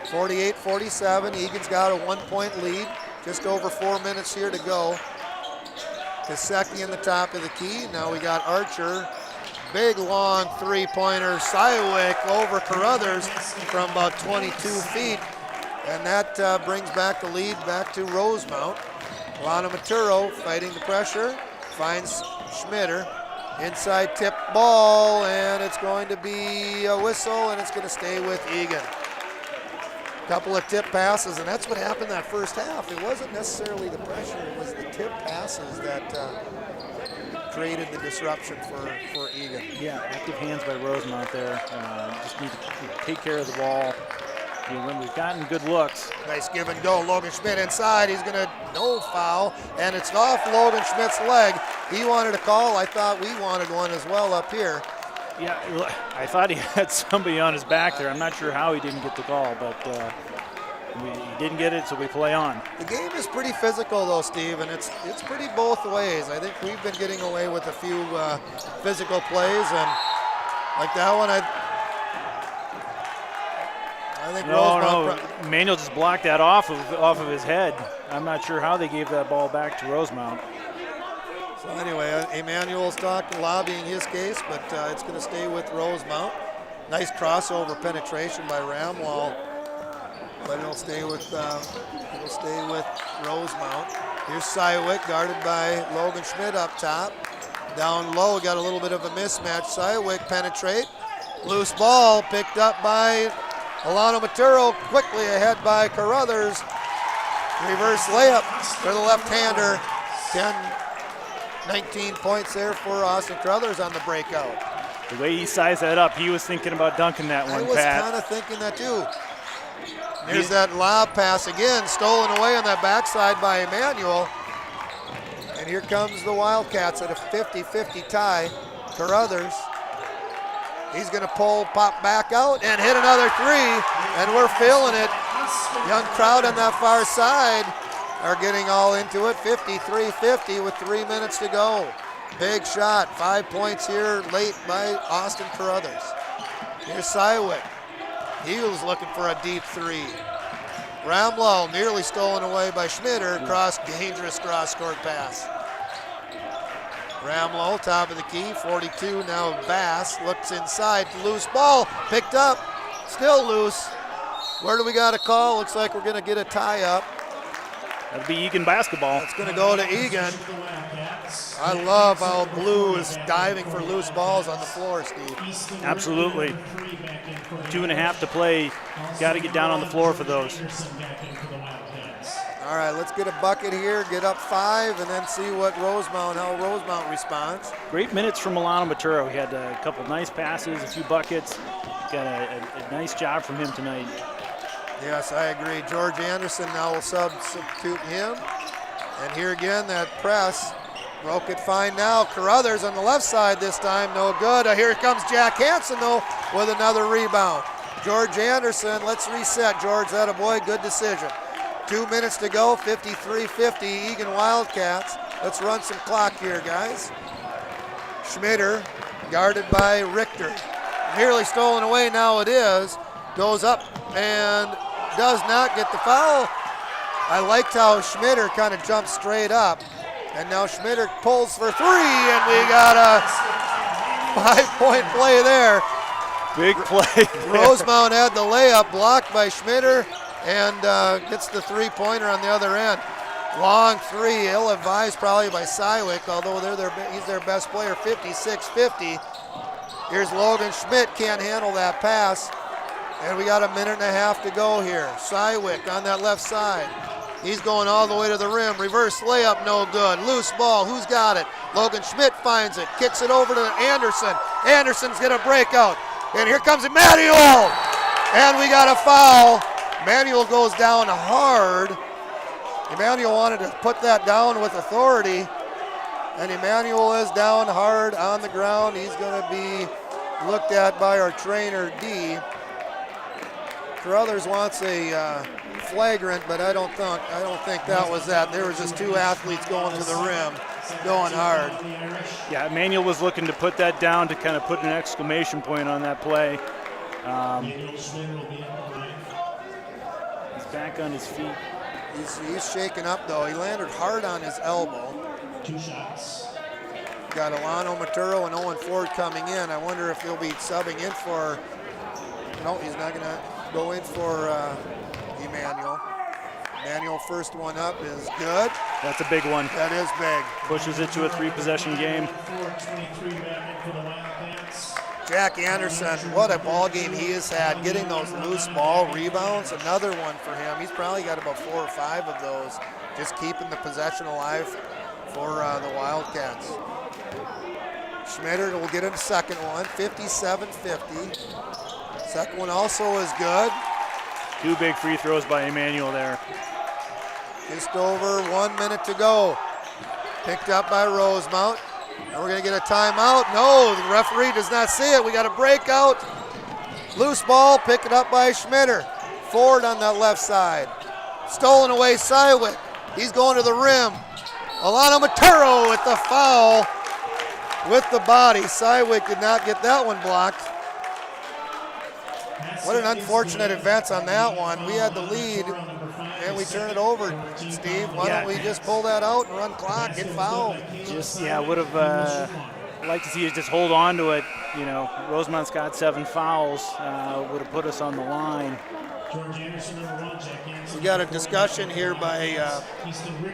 48-47, Eagan's got a 1-point lead. Just over 4 minutes here to go. Kasecki in the top of the key. Now we got Archer. Big, long three-pointer. Sywick over Carruthers from about 22 feet. And that brings back the lead back to Rosemount. Lana Maturo fighting the pressure, finds Schmitter. Inside tip ball, and it's going to be a whistle, and it's going to stay with Eagan. Couple of tip passes, and that's what happened that first half. It wasn't necessarily the pressure, it was the tip passes that created the disruption for Eagan. Yeah, active hands by Rosemount there. Just need to take care of the ball. When we've gotten good looks. Nice give and go. Logan Schmidt inside. He's going to no foul, and it's off Logan Schmidt's leg. He wanted a call. I thought we wanted one as well up here. Yeah, I thought he had somebody on his back there. I'm not sure how he didn't get the call, but he didn't get it, so we play on. The game is pretty physical, though, Steve, and it's pretty both ways. I think we've been getting away with a few physical plays, and like that one, I think no. Manuel just blocked that off of his head. I'm not sure how they gave that ball back to Rosemount. So So anyway, Emmanuel's lobbying his case, but it's going to stay with Rosemount. Nice crossover penetration by Ramwall, but it'll stay with Rosemount. Here's Sywick guarded by Logan Schmidt up top. Down low, got a little bit of a mismatch. Sywick penetrate. Loose ball picked up by Alano Maturo, quickly ahead by Carruthers. Reverse layup for the left-hander. 19 points there for Austin Carruthers on the breakout. The way he sized that up, he was thinking about dunking that one, Pat. I was kind of thinking that too. Here's that lob pass again, stolen away on that backside by Emmanuel. And here comes the Wildcats at a 50-50 tie. Carruthers, he's going to pop back out and hit another three, and we're feeling it. Young crowd on that far side are getting all into it. 53-50 with 3 minutes to go. Big shot, 5 points here late by Austin Carruthers. Here's Sywick. He was looking for a deep three. Ramlow nearly stolen away by Schmitter. Dangerous cross-court pass. Ramlow, top of the key, 42 now. Bass looks inside, loose ball, picked up, still loose. Where do we got a call? Looks like we're gonna get a tie up. That'll be Eagan basketball. It's gonna go to Eagan. I love how Blue is diving for loose balls on the floor, Steve. Absolutely. 2.5 to play. Got to get down on the floor for those. All right, let's get a bucket here, get up 5, and then see how Rosemount responds. Great minutes from Milano Maturo. He had a couple nice passes, a few buckets. Got a nice job from him tonight. Yes, I agree. George Anderson now will substitute him. And here again, that press. Broke it fine now. Carruthers on the left side this time, no good. Here comes Jack Hansen, though, with another rebound. George Anderson, let's reset. George, that a boy, good decision. 2 minutes to go, 53-50, Eagan Wildcats. Let's run some clock here, guys. Schmitter, guarded by Richter. Nearly stolen away, now it is. Goes up and does not get the foul. I liked how Schmitter kind of jumped straight up. And now Schmitter pulls for 3, and we got a 5-point play there. Big play. Rosemount had the layup blocked by Schmitter and gets the three-pointer on the other end. Long three, ill-advised probably by Sywick, although he's their best player, 56-50. Here's Logan Schmidt, can't handle that pass. And we got a minute and a half to go here. Sywick on that left side. He's going all the way to the rim. Reverse layup, no good. Loose ball, who's got it? Logan Schmidt finds it, kicks it over to Anderson. Anderson's gonna break out. And here comes Emmanuel. And we got a foul. Emmanuel goes down hard. Emmanuel wanted to put that down with authority. And Emmanuel is down hard on the ground. He's gonna be looked at by our trainer, D. Carruthers wants a flagrant, but I don't think that was that. There was just two athletes going to the rim, going hard. Yeah, Emmanuel was looking to put that down to kind of put an exclamation point on that play. He's back on his feet. He's shaken up though. He landed hard on his elbow. 2 shots. Got Alano Maturo and Owen Ford coming in. I wonder if he'll be subbing in for. No, he's not going to go in for Emmanuel. Emmanuel, first one up is good. That's a big one. That is big. Pushes it to a 3-possession game. 4:23 back in for the Wildcats. Jack Anderson, what a ball game he has had. Getting those loose ball rebounds, another one for him. He's probably got about 4 or 5 of those. Just keeping the possession alive for the Wildcats. Schmitter will get a second one, 57-50. Second one also is good. 2 big free throws by Emmanuel there. Just over 1 minute to go. Picked up by Rosemount. And we're going to get a timeout. No, the referee does not see it. We got a breakout. Loose ball, pick it up by Schmitter. Ford on that left side. Stolen away Sywick. He's going to the rim. Alano Maturo with the foul with the body. Sywick did not get that one blocked. What an unfortunate advance on that one. We had the lead, and we turn it over, Steve. Why don't we just pull that out and run clock, get fouled? Would have liked to see us just hold on to it. You know, Rosemount's got 7 fouls, would have put us on the line. We got a discussion here by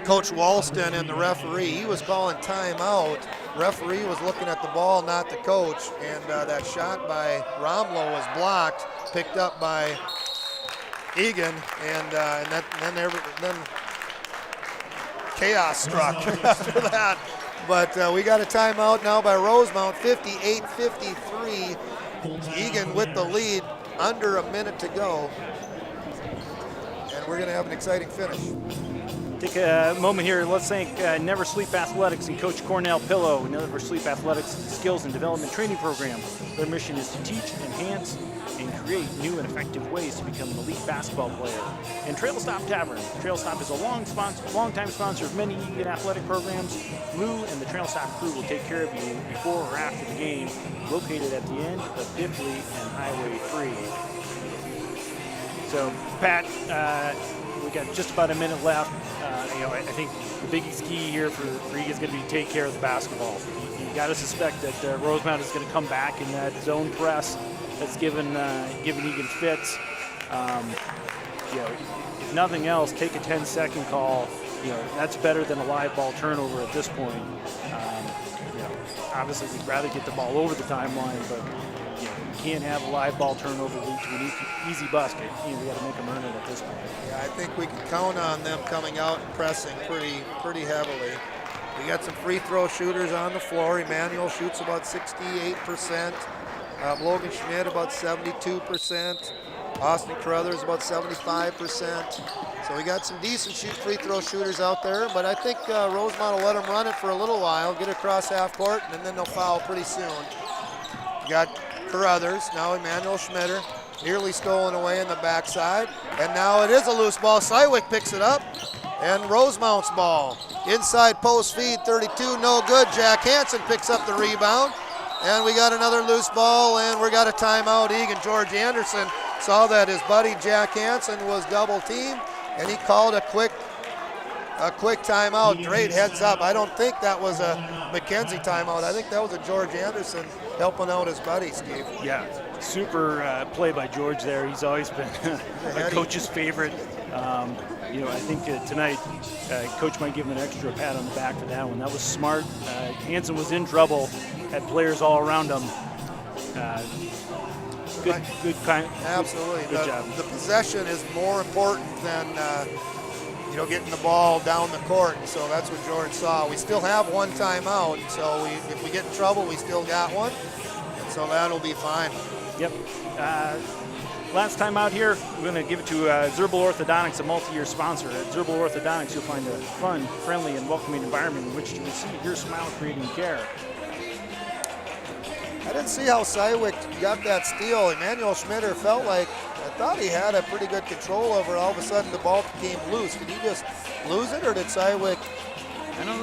Coach Walston and the referee. He was calling timeout. Referee was looking at the ball, not the coach, and that shot by Romlo was blocked, picked up by Eagan, and then chaos struck after that. But we got a timeout now by Rosemount, 58-53. Eagan with the lead, under a minute to go. And we're going to have an exciting finish. Take a moment here. Let's thank Never Sleep Athletics and Coach Cornell Pillow. Never Sleep Athletics Skills and Development Training Program. Their mission is to teach, enhance, and create new and effective ways to become an elite basketball player. And Trail Stop Tavern. Trail Stop is a long-time sponsor of many Eagan athletic programs. Lou and the Trail Stop crew will take care of you before or after the game, located at the end of Biffley and Highway 3. So, Pat, we got just about a minute left. I think the biggest key here for Eagan is going to be take care of the basketball. You got to suspect that Rosemount is going to come back in that zone press that's given Eagan fits. If nothing else, take a 10-second call. That's better than a live ball turnover at this point. Obviously, we'd rather get the ball over the timeline, but you can't have a live ball turnover lead to an easy basket. We got to make them earn it at this point. Yeah, I think we can count on them coming out and pressing pretty heavily. We got some free throw shooters on the floor. Emmanuel shoots about 68%. Logan Schmidt about 72%. Austin Carruthers about 75%. So we got some decent free throw shooters out there, but I think Rosemount will let them run it for a little while, get across half court, and then they'll foul pretty soon. We got Carruthers, now Emmanuel Schmitter, nearly stolen away in the backside, and now it is a loose ball. Sywick picks it up, and Rosemount's ball. Inside post feed, 32, no good. Jack Hansen picks up the rebound, and we got another loose ball, and we got a timeout. Eagan George Anderson saw that his buddy Jack Hansen was double teamed, and he called a quick timeout. Great heads up. I don't think that was a McKenzie timeout. I think that was a George Anderson helping out his buddy, Steve. Yeah, super play by George there. He's always been a coach's favorite. I think tonight Coach might give him an extra pat on the back for that one. That was smart. Hansen was in trouble, had players all around him. Good Absolutely. Good job. The possession is more important than getting the ball down the court, and so that's what George saw. We still have one timeout, so if we get in trouble, we still got one, and so that'll be fine. Yep. Last time out here, we're going to give it to Zerbal Orthodontics, a multi-year sponsor. At Zerbal Orthodontics, you'll find a fun, friendly, and welcoming environment in which to receive your smile creating care. I didn't see how Sywick got that steal. Emmanuel Schmitter felt like, I thought he had a pretty good control over it. All of a sudden the ball became loose. Did he just lose it, or did Sywick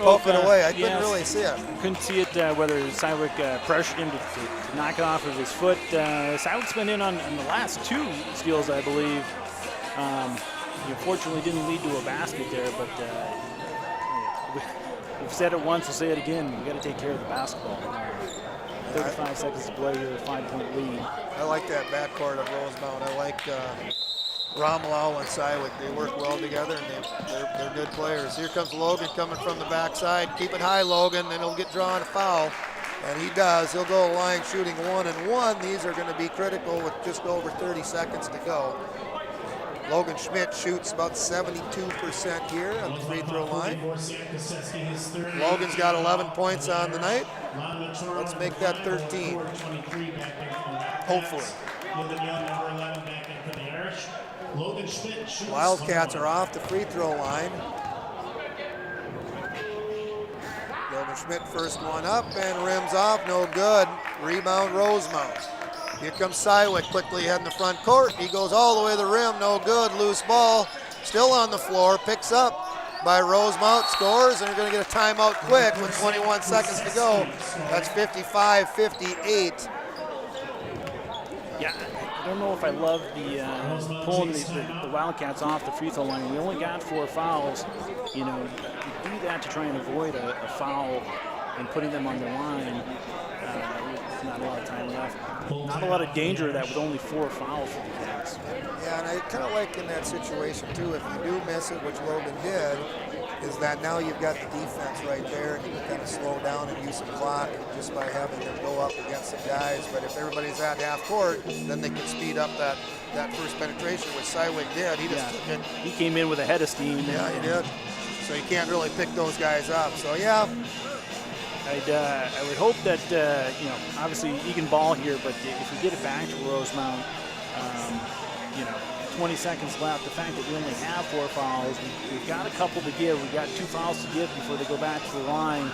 poke it away? I couldn't really see it. Couldn't see it whether Sywick pressured him to knock it off of his foot. Sywick's been in on the last 2 steals, I believe. Fortunately didn't lead to a basket there, but we've said it once, we'll say it again. We got to take care of the basketball. 35 seconds to play here, a 5-point lead. I like that backcourt of Rosemount. I like Romlau and Sywick. They work well together, and they're good players. Here comes Logan coming from the backside. Keep it high, Logan, then he'll get drawn a foul. And he does. He'll go line shooting 1-1. These are going to be critical with just over 30 seconds to go. Logan Schmidt shoots about 72% here on the free throw line. Logan's got 11 points on the night. Let's make that 13. Hopefully. Wildcats are off the free throw line. Logan Schmidt first one up and rims off, no good. Rebound Rosemount. Here comes Sywick quickly heading the front court. He goes all the way to the rim, no good. Loose ball, still on the floor, picks up by Rosemount, scores, and they're going to get a timeout quick with 21 seconds to go. That's 55-58. Yeah, I don't know if I love the pulling the Wildcats off the free throw line. We only got 4 fouls. You know, you do that to try and avoid a foul and putting them on the line. With not a lot of time left. Not a lot of danger of that with only 4 fouls for the Cats. Yeah, and I kind of like in that situation too, if you do miss it, which Logan did, is that now you've got the defense right there and you can kind of slow down and use some clock just by having them go up against some guys. But if everybody's at half court, then they can speed up that first penetration, which Sywick did. He just took it. He came in with a head of steam. Yeah, he did. So you can't really pick those guys up. So yeah. I would hope that, you know, obviously Eagan ball here, but if we get it back to Rosemount, you know, 20 seconds left, the fact that we only have 4 fouls, we've got a couple to give. We've got 2 fouls to give before they go back to the line.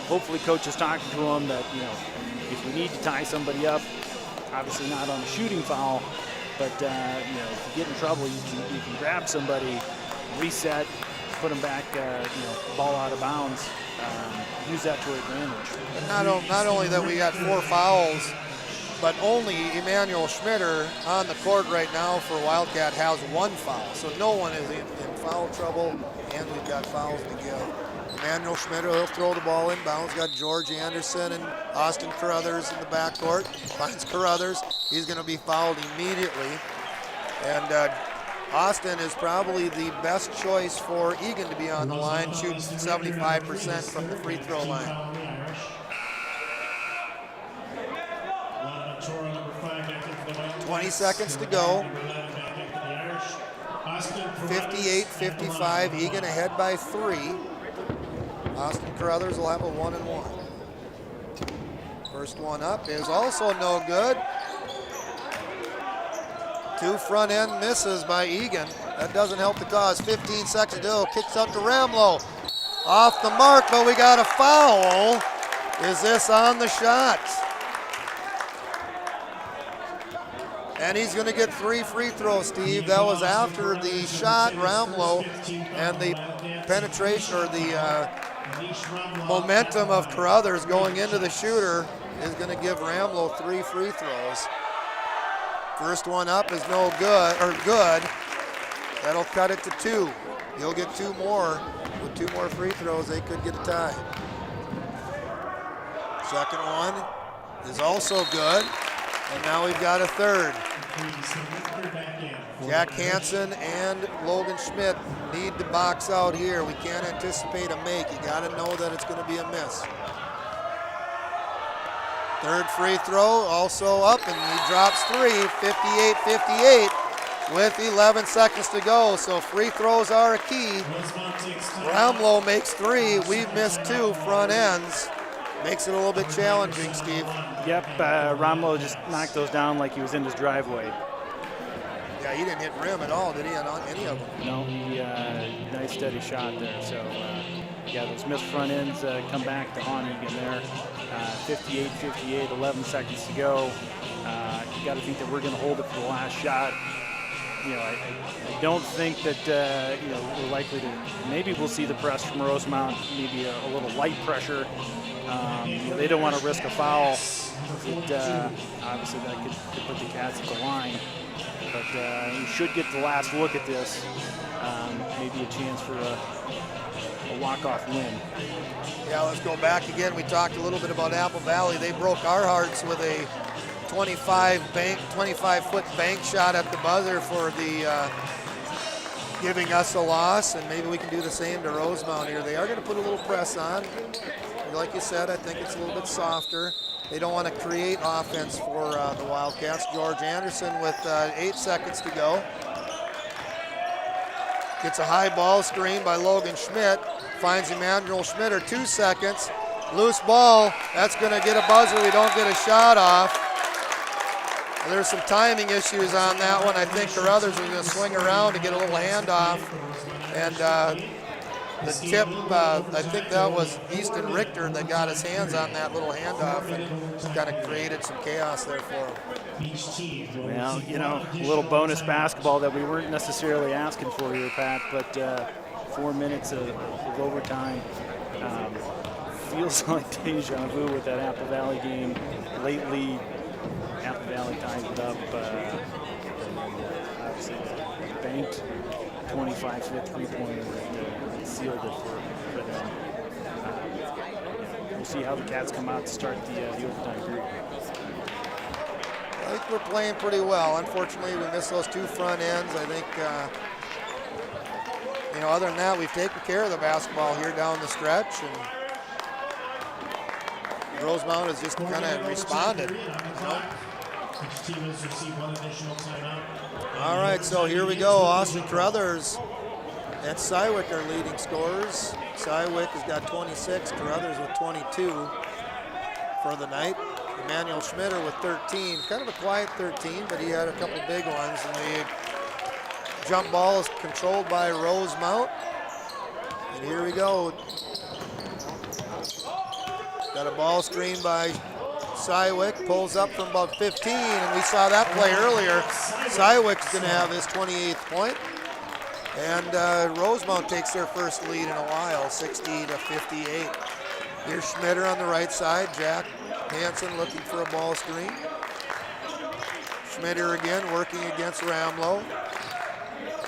Hopefully coach is talking to them that, you know, if we need to tie somebody up, obviously not on a shooting foul, but, you know, if you get in trouble, you can grab somebody, reset, put them back, you know, ball out of bounds. Use that to our advantage. And not only that we got 4 fouls, but only Emmanuel Schmitter on the court right now for Wildcat has 1 foul. So no one is in foul trouble, and we've got fouls to give. Emmanuel Schmitter will throw the ball inbounds. Got George Anderson and Austin Carruthers in the backcourt. Finds Carruthers. He's going to be fouled immediately. And Austin is probably the best choice for Eagan to be on the line, shooting 75% from the free throw line. 20 seconds to go. 58-55, Eagan ahead by 3. Austin Carruthers will have a 1-and-1. First one up is also no good. 2 front end misses by Eagan. That doesn't help the cause. 15 seconds to go. Kicks out to Ramlow. Off the mark, but we got a foul. Is this on the shot? And he's going to get 3 free throws, Steve. That was after the shot, Ramlow, and the penetration or the momentum of Carruthers going into the shooter is going to give Ramlow 3 free throws. First one up is no good, or good. That'll cut it to 2. He'll get 2 more. With 2 more free throws, they could get a tie. Second one is also good. And now we've got a third. Jack Hansen and Logan Schmidt need to box out here. We can't anticipate a make. You got to know that it's going to be a miss. Third free throw also up, and he drops 3, 58-58 with 11 seconds to go. So free throws are a key. Ramlow makes 3. We've missed 2 front ends. Makes it a little bit challenging, Steve. Yep, Ramlow just knocked those down like he was in his driveway. Yeah, he didn't hit rim at all, did he, on any of them? No, he nice steady shot there. So, yeah, those missed front ends come back to haunt Eagan there. 58-58, 11 seconds to go. You got to think that we're going to hold it for the last shot. You know, I don't think that, you know, we're likely to, maybe we'll see the press from Rosemount, maybe a little light pressure. You know, they don't want to risk a foul. Obviously, that could put the Cats at the line. But you should get the last look at this. Maybe a chance for a walk-off win. Yeah, let's go back again. We talked a little bit about Apple Valley. They broke our hearts with a 25-foot bank shot at the buzzer for the giving us a loss, and maybe we can do the same to Rosemount here. They are going to put a little press on. Like you said, I think it's a little bit softer. They don't want to create offense for the Wildcats. George Anderson with 8 seconds to go. Gets a high ball screen by Logan Schmidt. Finds Emmanuel Schmitter, 2 seconds. Loose ball, that's going to get a buzzer. We don't get a shot off. There's some timing issues on that one. I think Carruthers was going to swing around to get a little handoff. And the tip, I think that was Easton Richter that got his hands on that little handoff and kind of created some chaos there for him. Well, you know, a little bonus basketball that we weren't necessarily asking for here, Pat, but 4 minutes of overtime. Feels like deja vu with that Apple Valley game. Late lead, Apple Valley tied it up. And obviously, the banked 25-foot three-pointer that sealed it for them. We'll see how the Cats come out to start the overtime period. I think we're playing pretty well. Unfortunately, we missed those two front ends. I think, you know, other than that, we've taken care of the basketball here down the stretch, and Rosemount has just kind of responded. Each team has received one additional timeout. All right, so here we go. Austin Carruthers and Cywick are leading scorers. Cywick has got 26, Carruthers with 22 for the night. Emmanuel Schmitter with 13, kind of a quiet 13, but he had a couple big ones. And the jump ball is controlled by Rosemount. And here we go. Got a ball screen by Cywick, pulls up from about 15, and we saw that play earlier. Cywick's gonna have his 28th point. And Rosemount takes their first lead in a while, 60-58. Here's Schmitter on the right side. Jack Hansen looking for a ball screen. Schmitter again working against Ramlow.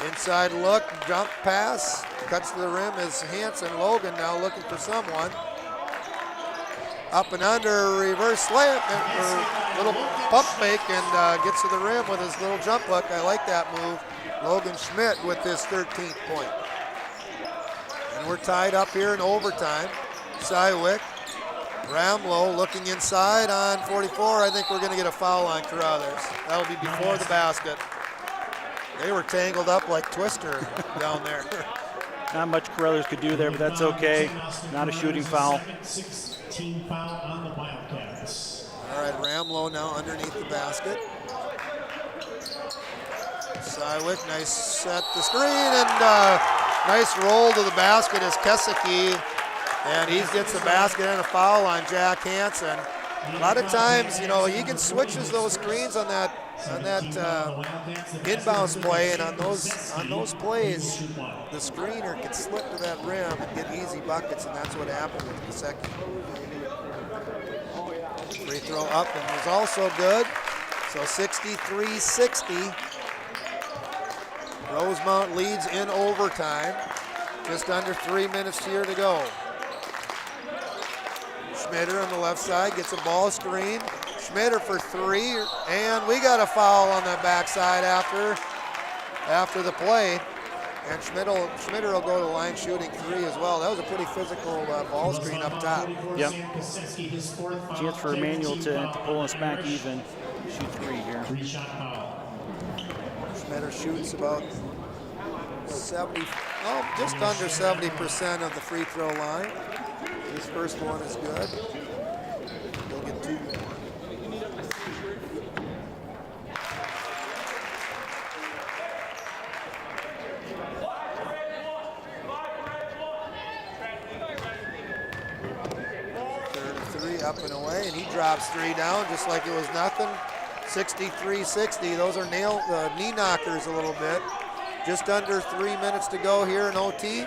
Inside look, jump pass, cuts to the rim is Hansen. Logan now looking for someone. Up and under, reverse slam, or little pump fake, and gets to the rim with his little jump hook. I like that move. Logan Schmidt with his 13th point. And we're tied up here in overtime. Cywick, Ramlow looking inside on 44. I think we're going to get a foul on Carruthers. That'll be before the basket. They were tangled up like Twister down there. Not much Carruthers could do there, but that's okay. Not a shooting foul. Team foul on the Wildcats. All right, Ramlow now underneath the basket. Cywick, nice set the screen, and nice roll to the basket is Kesicki, and he gets the basket and a foul on Jack Hansen. A lot of times, you know, Eagan switches those screens on that inbounds play, and on those plays, the screener can slip to that rim and get easy buckets, and that's what happened with the second. Free throw up and was also good. So 63-60. Rosemount leads in overtime. Just under 3 minutes here to go. Schmitter on the left side gets a ball screen. Schmitter for three, and we got a foul on that backside after the play. And Schmitter will go to the line shooting three as well. That was a pretty physical ball screen up top. Yep. Chance for Emmanuel to pull us back even. Shoot three here. Three-shot foul. Schmitter shoots about 70, just under 70% of the free throw line. His first one is good. He'll get two more. Up and away, and he drops three down just like it was nothing. 63-60. Those are knee knockers a little bit. Just under 3 minutes to go here in OT.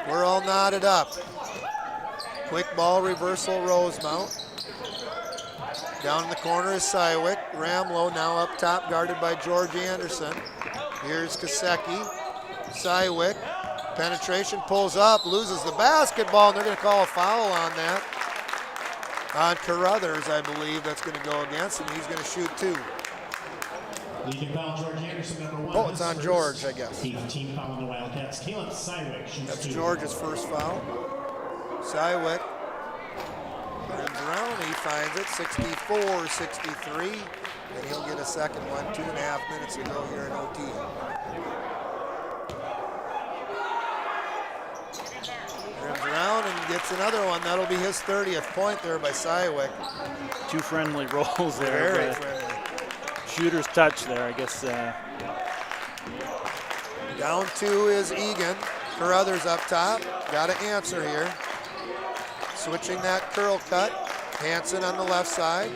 We're all knotted up. Quick ball reversal, Rosemount. Down in the corner is Cywick. Ramlow now up top, guarded by George Anderson. Here's Kasecki. Cywick. Penetration, pulls up, loses the basketball, and they're going to call a foul on that. On Carruthers, I believe that's going to go against him. He's going to shoot two. Leading foul, George Anderson, number one. Oh, it's on George, I guess. Team foul on the Wildcats. Caleb Cywick shoots That's two. George's first foul. Cywick runs around, he finds it, 64-63, and he'll get a second one. 2.5 minutes to go here in OT. Turns around and gets another one. That'll be his 30th point there by Cywick. Two friendly rolls there. Very friendly. Shooter's touch there, I guess. Down two is Eagan. Carruthers up top. Got to answer here. Switching that curl cut. Hansen on the left side.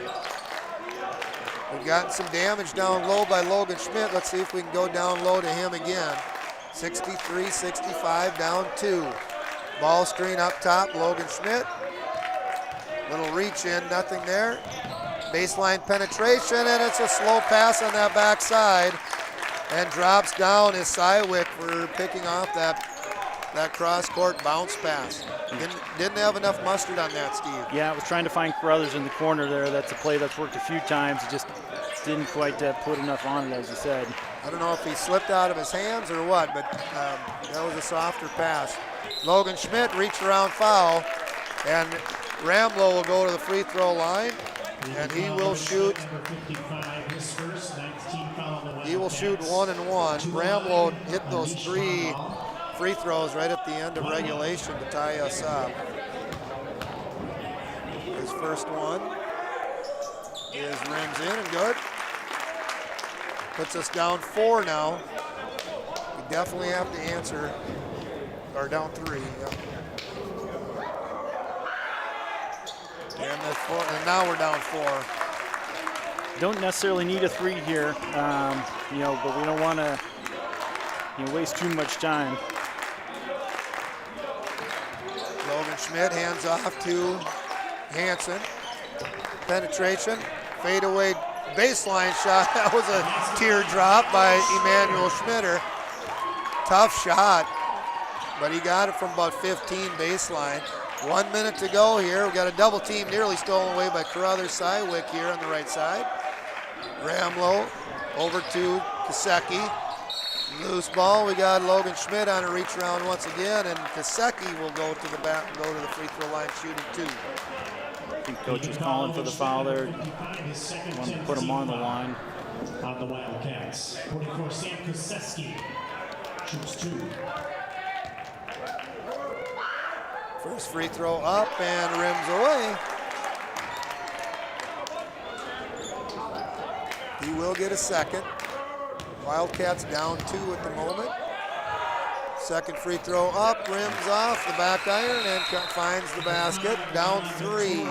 We've gotten some damage down low by Logan Schmidt. Let's see if we can go down low to him again. 63-65, down two. Ball screen up top, Logan Schmidt. Little reach in, nothing there. Baseline penetration, and it's a slow pass on that backside. And drops down is Sywick for picking off that cross-court bounce pass. Didn't have enough mustard on that, Steve. Yeah, I was trying to find Carruthers in the corner there. That's a play that's worked a few times. He just didn't quite put enough on it, as you said. I don't know if he slipped out of his hands or what, but that was a softer pass. Logan Schmidt reached around foul, and Ramlow will go to the free throw line, and he will shoot. He will shoot 1 and 1. Ramlow hit those 3 free throws right at the end of regulation to tie us up. His first one is rims in and good. Puts us down 4 now. We definitely have to answer, or down 3. Yep. And that's 4, and now we're down 4. Don't necessarily need a 3 here, you know, but we don't want to waste too much time. Logan Schmidt hands off to Hansen. Penetration, fadeaway baseline shot. That was a teardrop by Emmanuel Schmitter. Tough shot, but he got it from about 15 baseline. 1 minute to go here. We got a double team nearly stolen away by Carruthers. Sywick here on the right side. Ramlow over to Kasecki. Loose ball. We got Logan Schmidt on a reach around once again, and Kasecki will go to the back, go to the free throw line shooting 2. I think coach was calling for the foul there. Wanted to put him on the line. On the Wildcats. 44, Sam Kasecki shoots 2. First free throw up and rims away. He will get a second. Wildcats down 2 at the moment. Second free throw up, rims off the back iron and finds the basket. Down 3.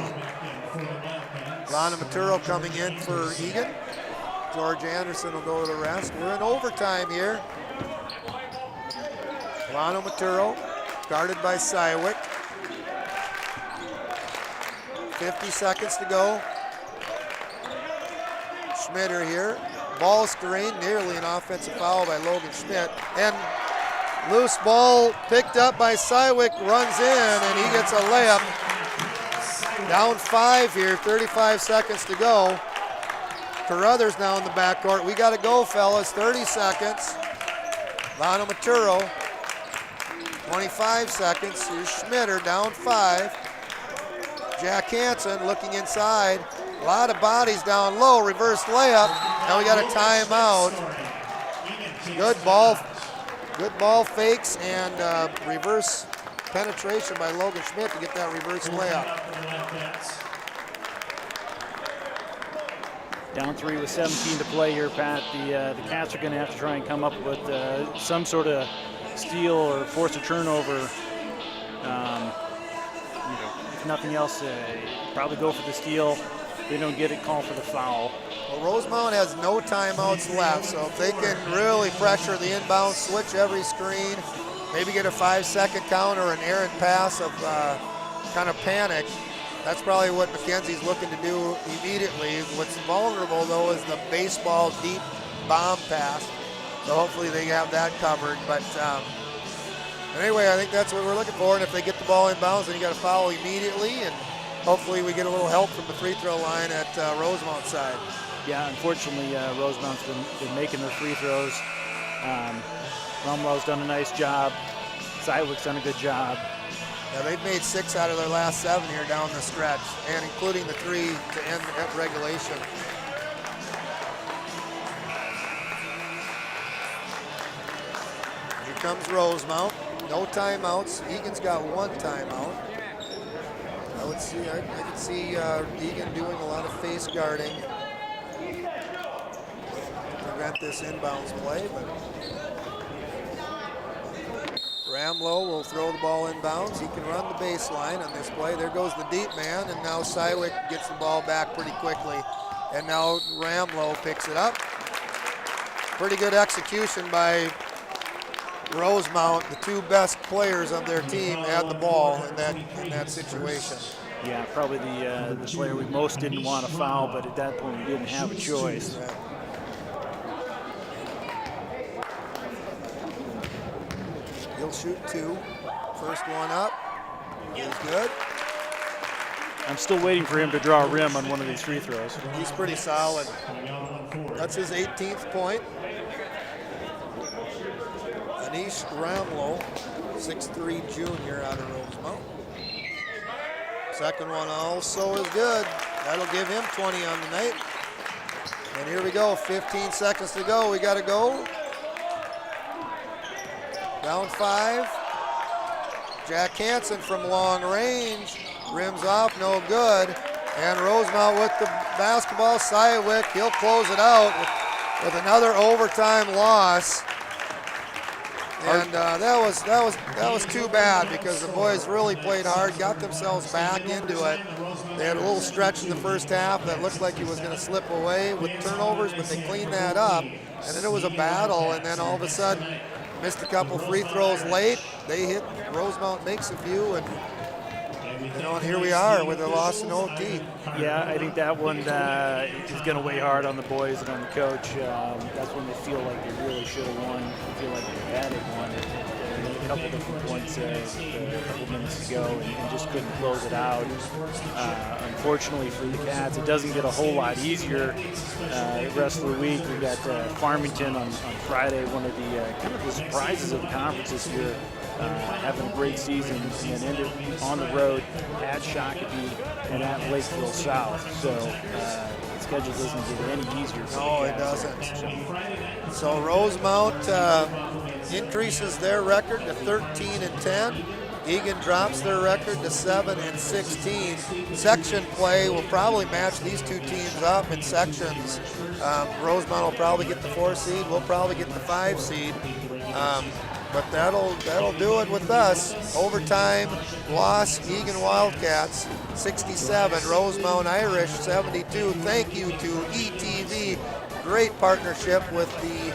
Lana Maturo coming in for Eagan. George Anderson will go to the rest. We're in overtime here. Lana Maturo guarded by Sywick. 50 seconds to go. Schmitter here. Ball screen, nearly an offensive foul by Logan Schmidt. And loose ball picked up by Sywick, runs in, and he gets a layup. Down 5 here, 35 seconds to go. Carruthers now in the backcourt. We got to go, fellas, 30 seconds. Lana Maturo, 25 seconds. Here's Schmitter, down 5. Jack Hansen looking inside. A lot of bodies down low, reverse layup. Now we got a timeout. Good ball fakes and reverse penetration by Logan Schmidt to get that reverse layup. Down 3 with 17 to play here, Pat. The Cats are going to have to try and come up with some sort of steal or force a turnover. If nothing else, probably go for the steal. If they don't get it, call for the foul. Well, Rosemount has no timeouts left, so if they can really pressure the inbound, switch every screen, maybe get a 5-second count or an errant pass of kind of panic, that's probably what McKenzie's looking to do immediately. What's vulnerable, though, is the baseball deep bomb pass, so hopefully they have that covered. But anyway, I think that's what we're looking for, and if they get the ball inbounds, then you got to foul immediately, and hopefully we get a little help from the free throw line at Rosemount's side. Yeah, unfortunately, Rosemount's been making their free throws. Rumlow's done a nice job. Sywick's done a good job. Yeah, they've made 6 out of their last 7 here down the stretch, and including the 3 to end at regulation. Here comes Rosemount. No timeouts. Eagan's got 1 timeout. I could see Eagan doing a lot of face guarding to prevent this inbounds play, but Ramlow will throw the ball inbounds. He can run the baseline on this play. There goes the deep man, and now Sywick gets the ball back pretty quickly. And now Ramlow picks it up. Pretty good execution by Rosemount. The 2 best players of their team had the ball in that situation. Yeah, probably the player we most didn't want to foul, but at that point we didn't have a choice. He'll shoot 2. First one up is good. I'm still waiting for him to draw a rim on one of these free throws. He's pretty solid. That's his 18th point. Anish Ramlow, 6'3" junior out of Rosemount. Second one also is good. That'll give him 20 on the night. And here we go, 15 seconds to go. We got to go. Down 5. Jack Hansen from long range. Rims off, no good. And Rosemount with the basketball. Sywick, he'll close it out with another overtime loss. And that was too bad because the boys really played hard, got themselves back into it. They had a little stretch in the first half that looked like it was going to slip away with turnovers, but they cleaned that up. And then it was a battle, and then all of a sudden missed a couple free throws late. They hit, Rosemount makes a few, and and here we are with a loss in OT. Yeah, I think that one is going to weigh hard on the boys and on the coach. That's when they feel like they really should have won. They feel like they had won it. A couple different points a couple minutes ago and just couldn't close it out. Unfortunately for the Cats, it doesn't get a whole lot easier the rest of the week. We got Farmington on Friday, one of the kind of the surprises of the conference this year. Having a great season and then ended on the road at Shakopee and at Lakeville South. So the schedule doesn't get any easier. No, it doesn't. So Rosemount increases their record to 13-10. Eagan drops their record to 7-16. Section play will probably match these two teams up in sections. Rosemount will probably get the 4 seed. We'll probably get the 5 seed. But that'll do it with us. Overtime loss, Eagan Wildcats 67, Rosemount Irish 72. Thank you to ETV. Great partnership with the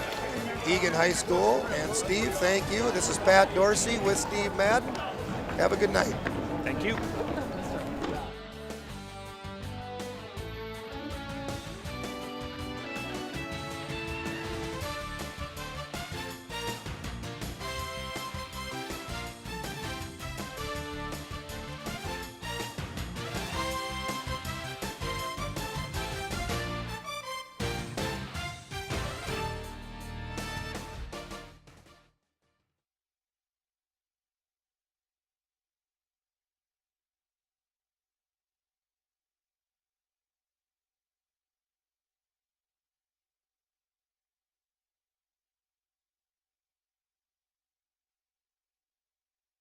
Eagan High School. And Steve, thank you. This is Pat Dorsey with Steve Madden. Have a good night. Thank you.